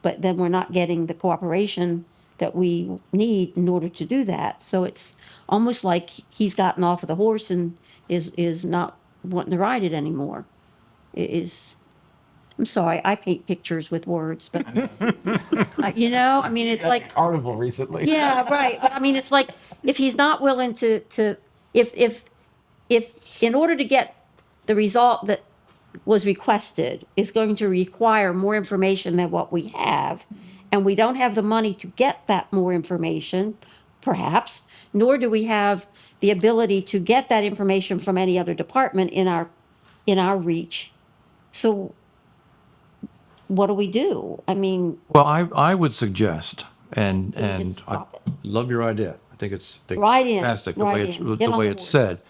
But then we're not getting the cooperation that we need in order to do that. So it's almost like he's gotten off of the horse and is not wanting to ride it anymore. It is, I'm sorry, I paint pictures with words, but, I mean, it's like. Carnival recently. Yeah, right. But I mean, it's like, if he's not willing if in order to get the result that was requested is going to require more information than what we have, and we don't have the money to get that more information, perhaps, nor do we have the ability to get that information from any other department in our reach. So what do we do? I mean, Well, I would suggest, and just I drop it. love your idea. I think it's Right in, fantastic, the right way it's, in. the Get on way the it's board. said.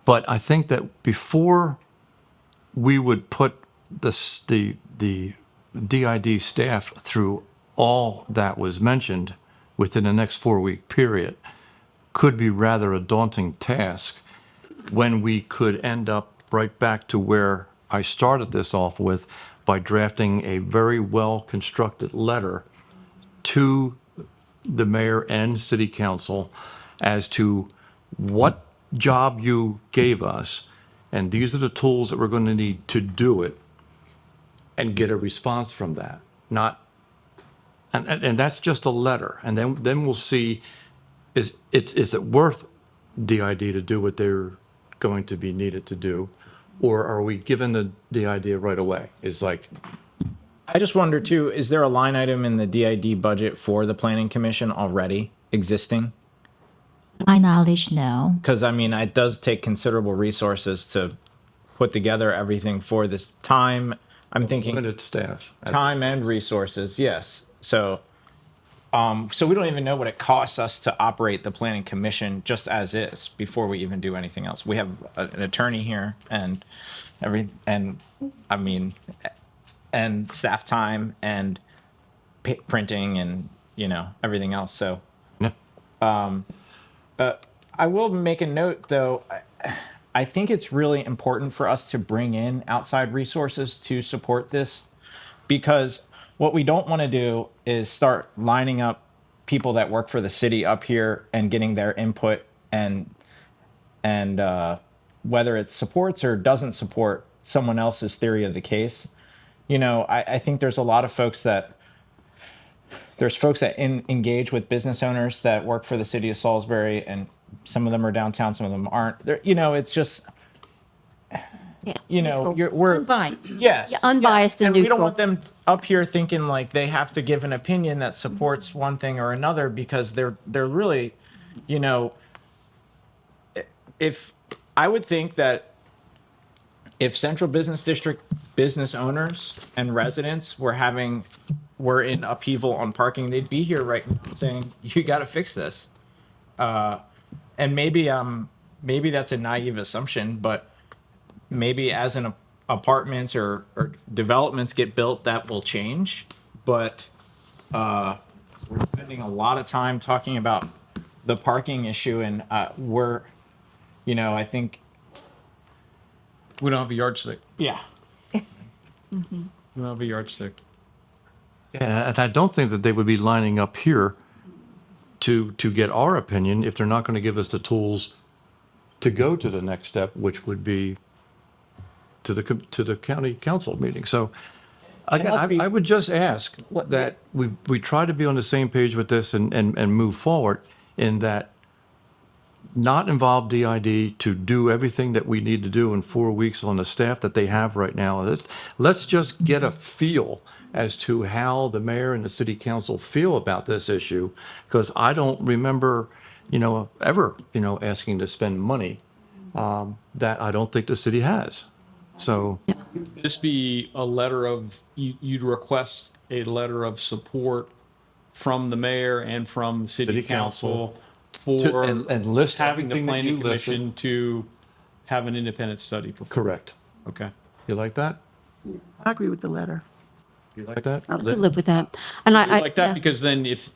But I think that before we would put the DID staff through all that was mentioned within the next 4-week period could be rather a daunting task, when we could end up right back to where I started this off with, by drafting a very well-constructed letter to the mayor and city council as to what job you gave us, and these are the tools that we're going to need to do it, and get a response from that. And that's just a letter, and then we'll see, is it worth DID to do what they're going to be needed to do, or are we given the idea right away? It's like, I just wonder too, is there a line item in the DID budget for the planning commission already existing? My knowledge, no. Because I mean, it does take considerable resources to put together everything for this time. I'm thinking limited staff. time and resources. Yes. So, so we don't even know what it costs us to operate the planning commission just as is before we even do anything else. We have an attorney here and I mean, and staff time and printing and, everything else. So, Yeah. I will make a note though. I think it's really important for us to bring in outside resources to support this, because what we don't want to do is start lining up people that work for the city up here and getting their input and whether it supports or doesn't support someone else's theory of the case. I think there's a lot of folks that engage with business owners that work for the city of Salisbury, and some of them are downtown, some of them aren't. It's just, you know, Neutral. we're Unbiased. yes, Yeah, unbiased and we don't neutral. want them up here thinking like they have to give an opinion that supports one thing or another because they're really, you know, if I would think that if Central Business District business owners and residents were in upheaval on parking, they'd be here right now saying, you got to fix this. And maybe that's a naive assumption, but maybe as an apartments or developments get built, that will change. But we're spending a lot of time talking about the parking issue, and I think, We don't have a yardstick. yeah. We don't have a yardstick. Yeah, and I don't think that they would be lining up here to get our opinion if they're not going to give us the tools to go to the next step, which would be to the county council meeting. So again, let's be- I would just ask that we try to be on the same page with this and move forward in that not involve DID to do everything that we need to do in 4 weeks on the staff that they have right now. Let's just get a feel as to how the mayor and the city council feel about this issue, because I don't remember, ever, asking to spend money that I don't think the city has. So, This be a letter of, you'd request a letter of support from the mayor and from the city City council council for and list having the everything that planning you listed. commission to have an independent study performed. correct. Okay. You like that? I agree with the letter. You like that? I could live with that. And I Like that, yeah. because then if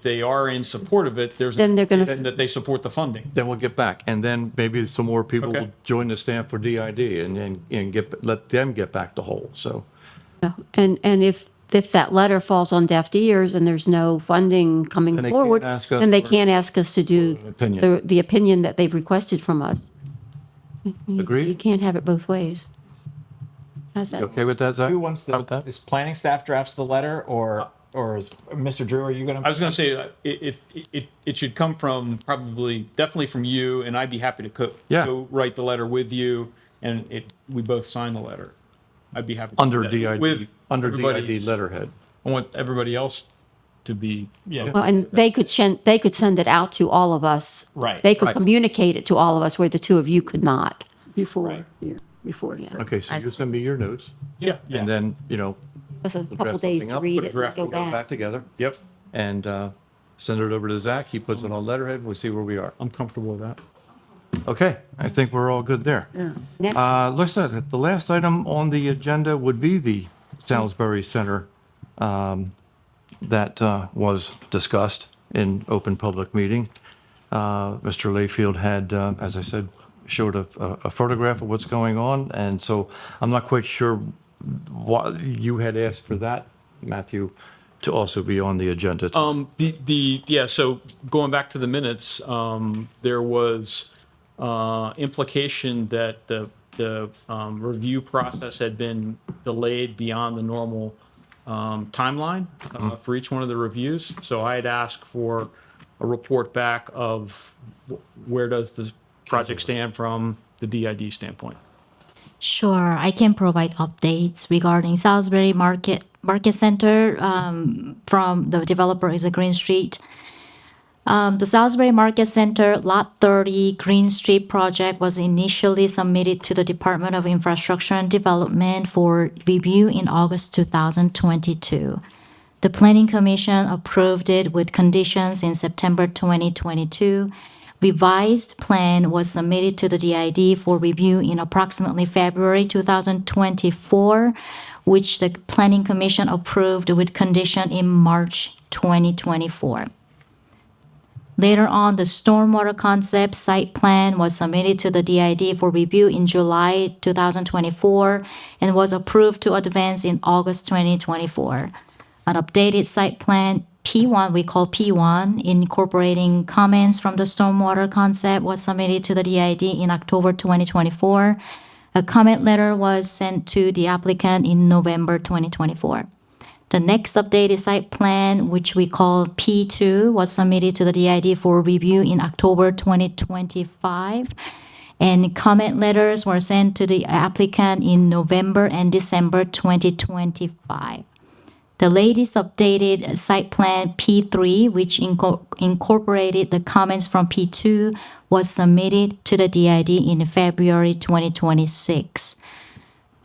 they are in support of it, there's. Then they're gonna- then that they support the funding. Then we'll get back, and then maybe some more people Okay. will join the staff for DID and let them get back to whole, so. Yeah. And if that letter falls on deaf ears and there's no funding coming Then they forward, can't ask us then they for can't ask us to do an opinion. the opinion that they've requested from us. You Agreed? can't have it both ways. How's that? You okay with that, Zach? Who wants to, is planning staff drafts the letter or is Mr. Drew, are you going to? I was going to say, it should come from definitely from you, and I'd be happy to Yeah. go write the letter with you, and we both sign the letter. I'd be happy to do Under that. DID, With under everybody- DID letterhead. I want everybody else to be. Yeah. Well, and they could send it out to all of us. Right. They could Right. communicate it to all of us where the two of you could not. Before. Okay, so you send me your notes, Yeah. and then, Just a we'll couple draft days something to up, read put a it and draft, go we'll go back back. together, Yep. and send it over to Zach. He puts it on letterhead, we'll see where we are. I'm comfortable with that. Okay, I think we're all good there. Next. Listen, the last item on the agenda would be the Salisbury Center that was discussed in open public meeting. Mr. Layfield had, as I said, showed a photograph of what's going on, and so I'm not quite sure what you had asked for that, Matthew, to also be on the agenda. So going back to the minutes, there was implication that the review process had been delayed beyond the normal timeline for each one of the reviews. So I had asked for a report back of where does the project stand from the DID standpoint. Sure, I can provide updates regarding Salisbury Market Center from the developer is a Green Street. The Salisbury Market Center Lot 30 Green Street project was initially submitted to the Department of Infrastructure and Development for review in August 2022. The Planning Commission approved it with conditions in September 2022. Revised plan was submitted to the DID for review in approximately February 2024, which the Planning Commission approved with condition in March 2024. Later on, the stormwater concept site plan was submitted to the DID for review in July 2024 and was approved to advance in August 2024. An updated site plan P1, we call P1, incorporating comments from the stormwater concept was submitted to the DID in October 2024. A comment letter was sent to the applicant in November 2024. The next updated site plan, which we call P2, was submitted to the DID for review in October 2025. and comment letters were sent to the applicant in November and December 2025. The latest updated site plan P3, which incorporated the comments from P2, was submitted to the DID in February 2026.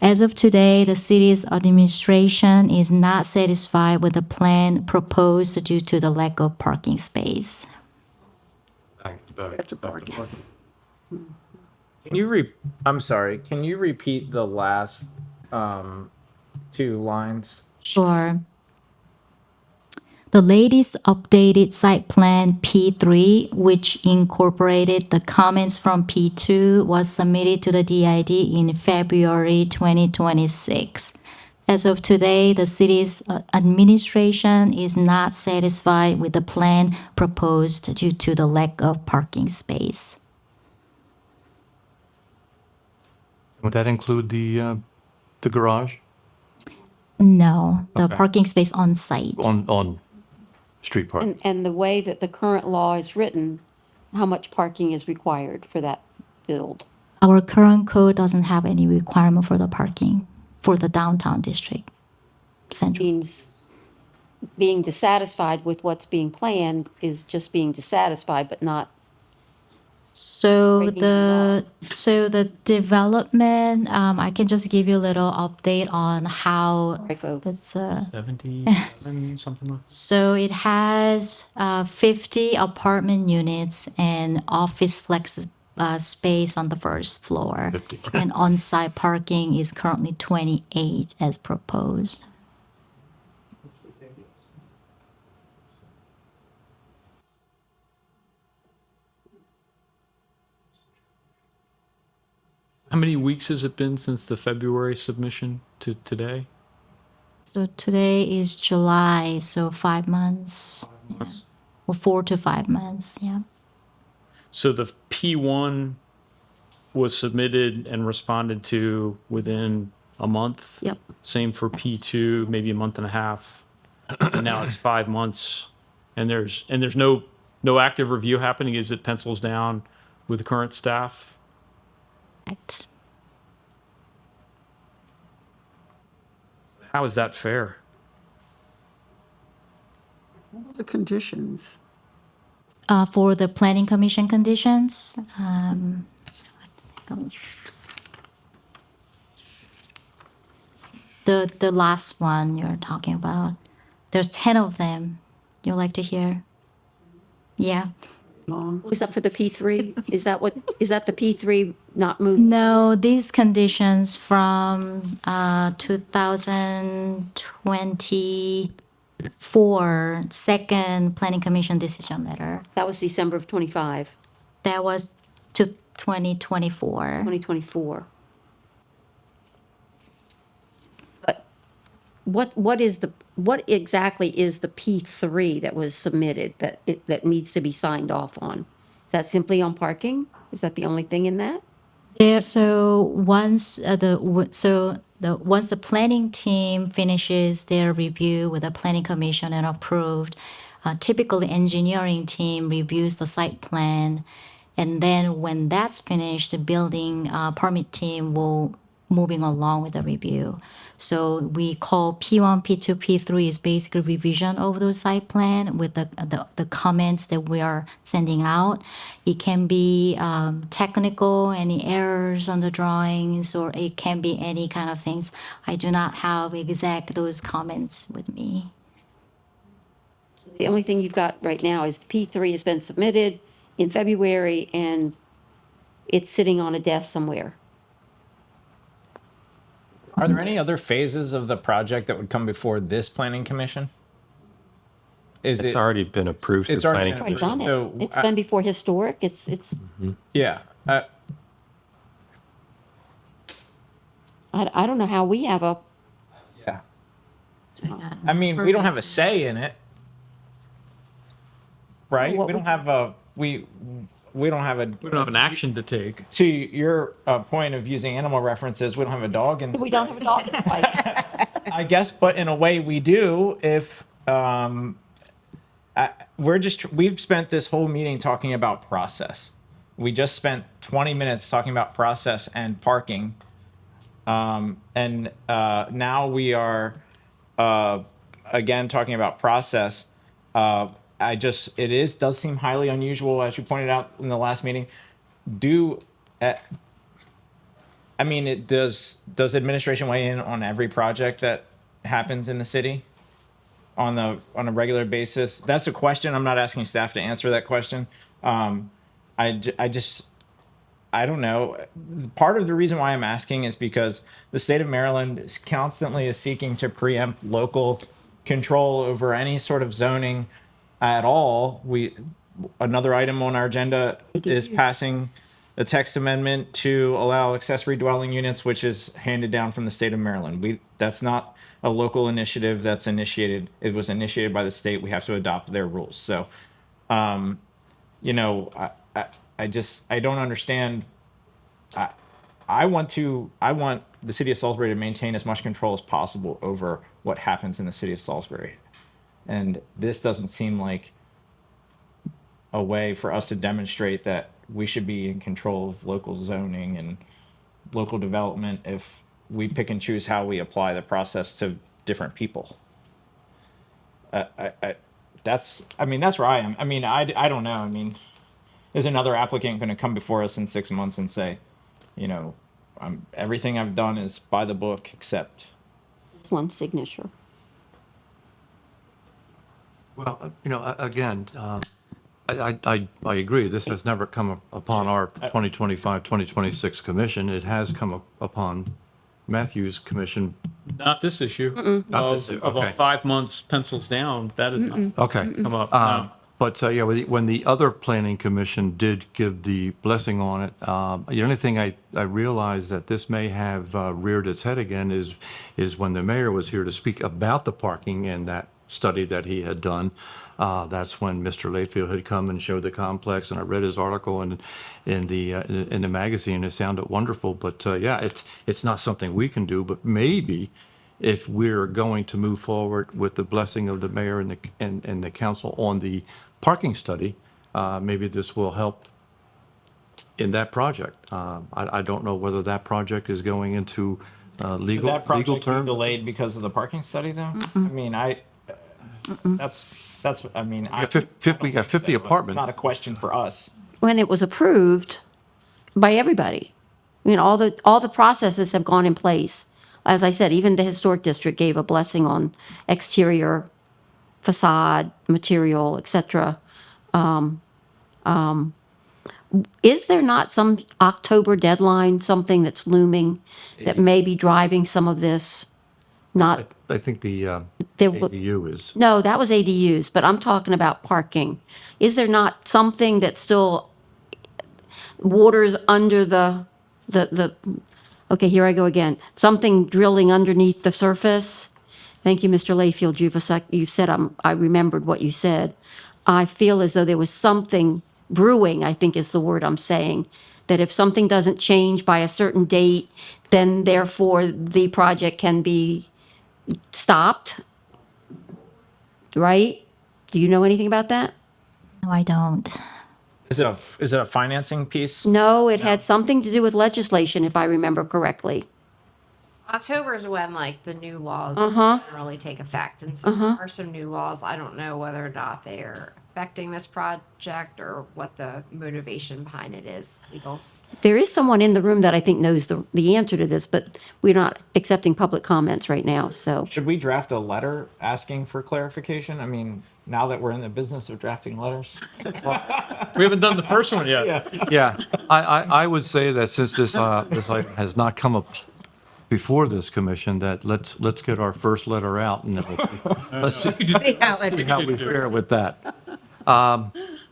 As of today, the city's administration is not satisfied with the plan proposed due to the lack of parking space. I'm sorry, can you repeat the last two lines? Sure. The latest updated site plan P3, which incorporated the comments from P2, was submitted to the DID in February 2026. As of today, the city's administration is not satisfied with the plan proposed due to the lack of parking space. Would that include the garage No, the Okay. parking space on site. on street park? And the way that the current law is written, how much parking is required for that build? Our current code doesn't have any requirement for the parking for the downtown district. Central. Means being dissatisfied with what's being planned is just being dissatisfied, but not So breaking the the development, I can just give you a little update on how Sorry, folks. it's 77, something like. so it has 50 apartment units and office flex space on the first floor. 50. And on-site parking is currently 28 as proposed. How many weeks has it been since the February submission to today? So today is July, so 5 months. Yeah. Or 4 to 5 months, yeah. So the P1 was submitted and responded to within a month? Yep. Same for P2, maybe a month and a half. And now it's 5 months. And there's no active review happening as it pencils down with the current staff? Right. How is that fair? The conditions. For the planning commission conditions, the last one you're talking about, there's 10 of them. You'd like to hear? Yeah. Was that for the P3? Is that the P3 not moving? No, these conditions from 2024 second planning commission decision letter. That was December of 25, That was to 2024. 2024. But what exactly is the P3 that was submitted that needs to be signed off on? Is that simply on parking? Is that the only thing in that? There, so once once the planning team finishes their review with the planning commission and approved, typically engineering team reviews the site plan, and then when that's finished, the building permit team will moving along with the review. So we call P1, P2, P3 is basically revision of the site plan with the comments that we are sending out. It can be technical, any errors on the drawings, or it can be any kind of things. I do not have exact those comments with me. The only thing you've got right now is the P3 has been submitted in February and it's sitting on a desk somewhere. Are there any other phases of the project that would come before this planning commission? It's already been approved through It's already planning been Already commission. done it. So, It's been before historic. It's. Yeah. I don't know how we have a. Yeah. I mean, we don't have a say in it, right? What We we- don't have a we don't have a. We don't have an action to take. To your point of using animal references, we don't have a dog in. We don't have a dog in the fight. I guess, but in a way we do. If we've spent this whole meeting talking about process, We just spent 20 minutes talking about process and parking. And now we are again talking about process. Does seem highly unusual, as you pointed out in the last meeting. Does administration weigh in on every project that happens in the city on a regular basis? That's a question. I'm not asking staff to answer that question. I don't know. Part of the reason why I'm asking is because the state of Maryland is constantly seeking to preempt local control over any sort of zoning at all. Another item on our agenda is passing a text amendment to allow accessory dwelling units, which is handed down from the state of Maryland. That's not a local initiative that's initiated. It was initiated by the state. We have to adopt their rules. So, I don't understand. I want the city of Salisbury to maintain as much control as possible over what happens in the city of Salisbury. And this doesn't seem like a way for us to demonstrate that we should be in control of local zoning and local development if we pick and choose how we apply the process to different people. That's where I am. I don't know. Is another applicant going to come before us in 6 months and say, everything I've done is by the book except? It's one signature. Well, again, I agree. This has never come upon our 2025, 2026 commission. It has come upon Matthew's commission. Not this issue. Not this issue, Of okay. a 5 months pencils down, that is not Okay. come up. No. But when the other planning commission did give the blessing on it, the only thing I realized that this may have reared its head again is when the mayor was here to speak about the parking and that study that he had done. That's when Mr. Layfield had come and showed the complex, and I read his article in the magazine. It sounded wonderful, but it's not something we can do. But maybe if we're going to move forward with the blessing of the mayor and the council on the parking study, maybe this will help in that project. I don't know whether that project is going into legal That project be terms. delayed because of the parking study, though. We got 50 apartments. It's not a question for us. When it was approved by everybody, all the processes have gone in place. As I said, even the historic district gave a blessing on exterior facade, material, etc. Is there not some October deadline, something that's looming that may be driving some of this? Not, I think the there wa- ADU is. no, that was ADUs, but I'm talking about parking. Is there not something that still waters under the, okay, here I go again. Something drilling underneath the surface? Thank you, Mr. Layfield. You said, I remembered what you said. I feel as though there was something brewing, I think is the word I'm saying, that if something doesn't change by a certain date, then therefore the project can be stopped, right? Do you know anything about that? No, I don't. Is it a financing piece? No, it had something to do with legislation, if I remember correctly. October is when the new laws generally take effect, and so there are some new laws. I don't know whether or not they are affecting this project or what the motivation behind it is legal. There is someone in the room that I think knows the answer to this, but we're not accepting public comments right now, so. Should we draft a letter asking for clarification? Now that we're in the business of drafting letters. We haven't done the first one yet. Yeah, I would say that since this item has not come up before this commission, that let's get our first letter out and then let's see how we fare with that.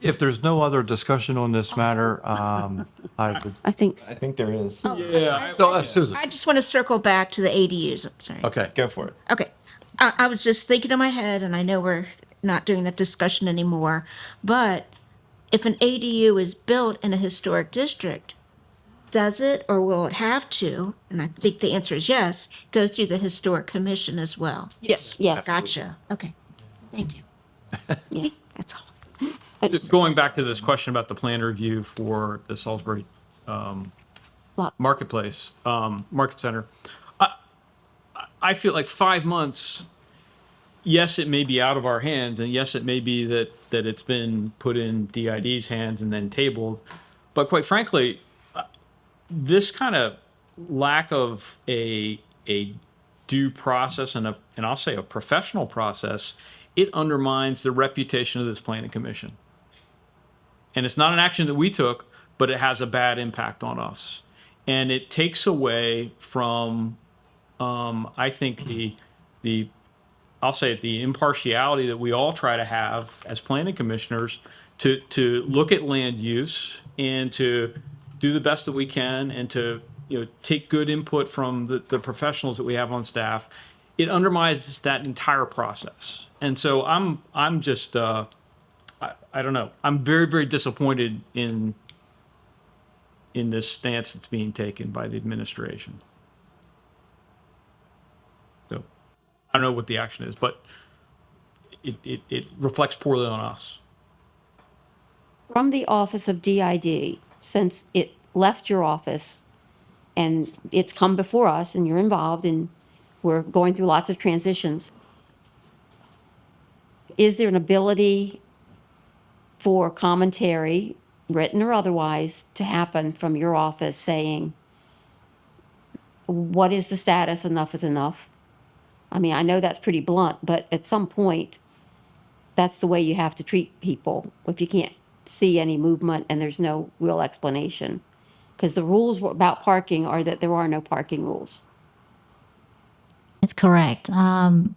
If there's no other discussion on this matter, I think there is. Yeah. Susan. I just want to circle back to the ADUs. I'm sorry. Okay. Go for it. Okay. I was just thinking in my head, and I know we're not doing that discussion anymore, but if an ADU is built in a historic district, does it or will it have to, and I think the answer is yes, go through the historic commission as well? Yes. Yes. Gotcha. Okay. Thank you. Yeah. That's all. Going back to this question about the plan review for the Salisbury Lot. Marketplace, Market Center, I feel like 5 months, yes, it may be out of our hands, and yes, it may be that it's been put in DID's hands and then tabled. But quite frankly, this kind of lack of a due process and I'll say a professional process, it undermines the reputation of this planning commission. And it's not an action that we took, but it has a bad impact on us. And it takes away from, I think, I'll say it, the impartiality that we all try to have as planning commissioners to look at land use and to do the best that we can and to take good input from the professionals that we have on staff. It undermines that entire process. And so I'm just I don't know. I'm very, very disappointed in this stance that's being taken by the administration. So I don't know what the action is, but it reflects poorly on us. From the office of DID, since it left your office and it's come before us and you're involved and we're going through lots of transitions, is there an ability for commentary, written or otherwise, to happen from your office saying, what is the status, enough is enough? I mean, I know that's pretty blunt, but at some point, that's the way you have to treat people if you can't see any movement and there's no real explanation. Because the rules about parking are that there are no parking rules. It's correct. And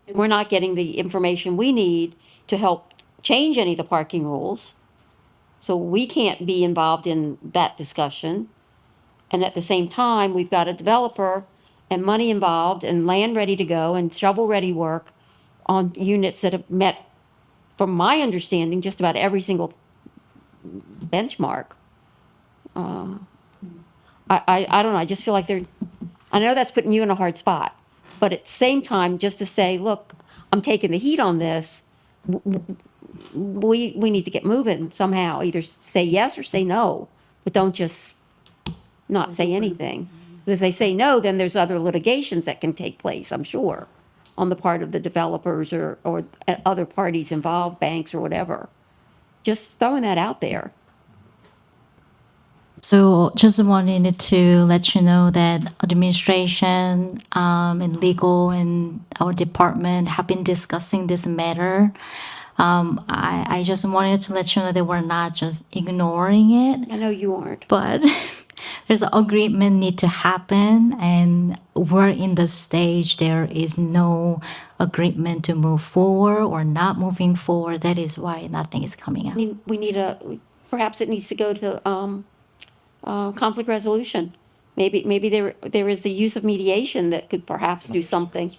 we're not getting the information we need to help change any of the parking rules. So we can't be involved in that discussion. And at the same time, we've got a developer and money involved and land ready to go and shovel-ready work on units that have met, from my understanding, just about every single benchmark. I don't know, I just feel like I know that's putting you in a hard spot, but at the same time, just to say, look, I'm taking the heat on this, we need to get moving somehow, either say yes or say no, but don't just not say anything. Because if they say no, then there's other litigations that can take place, I'm sure, on the part of the developers or other parties involved, banks or whatever. Just throwing that out there. So just wanted to let you know that administration and legal and our department have been discussing this matter. I just wanted to let you know that we're not just ignoring it, I know you aren't. but there's an agreement need to happen, and we're in the stage there is no agreement to move forward or not moving forward. That is why nothing is coming out. I mean, perhaps it needs to go to conflict resolution. Maybe there is the use of mediation that could perhaps do something.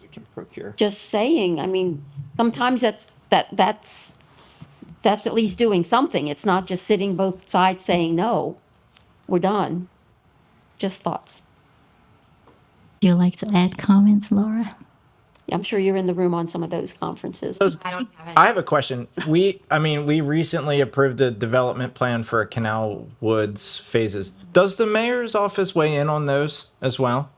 Just saying, I mean, sometimes that's at least doing something. It's not just sitting both sides saying, no, we're done. Just thoughts. Do you like to add comments, Laura? I'm sure you're in the room on some of those conferences. I don't have any. I have a question. We recently approved a development plan for Canal Woods phases. Does the mayor's office weigh in on those as well?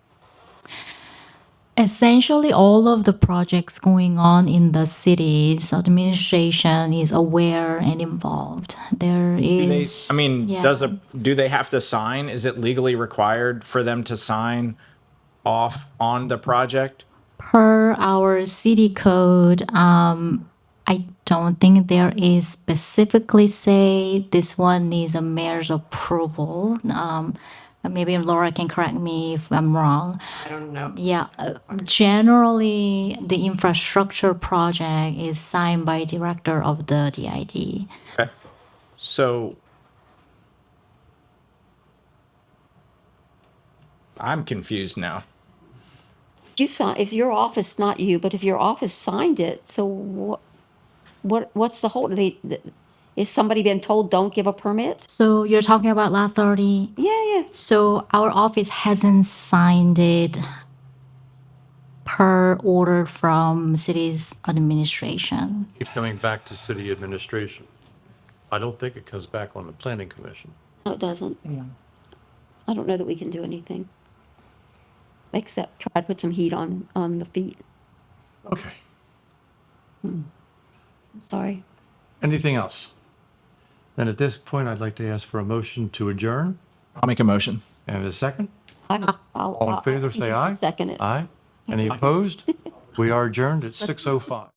Essentially, all of the projects going on in the city's administration is aware and involved. There is. Yeah. Do they have to sign? Is it legally required for them to sign off on the project? Per our city code, I don't think there is specifically say this one needs a mayor's approval. Maybe Laura can correct me if I'm wrong. I don't know. Yeah, generally the infrastructure project is signed by director of the DID. Okay. So I'm confused now. If your office, not you, but if your office signed it, so what's the hold? Is somebody been told don't give a permit? So you're talking about Lot 30? Yeah. So our office hasn't signed it per order from city's administration. Keep coming back to city administration. I don't think it comes back on the planning commission. No, it doesn't. I don't know that we can do anything. Except try to put some heat on the feet. Okay. Sorry. Anything else? Then at this point, I'd like to ask for a motion to adjourn. I'll make a motion. And a second? All All in favor, say aye. Second it. Aye. Any opposed? We are adjourned at 6:05.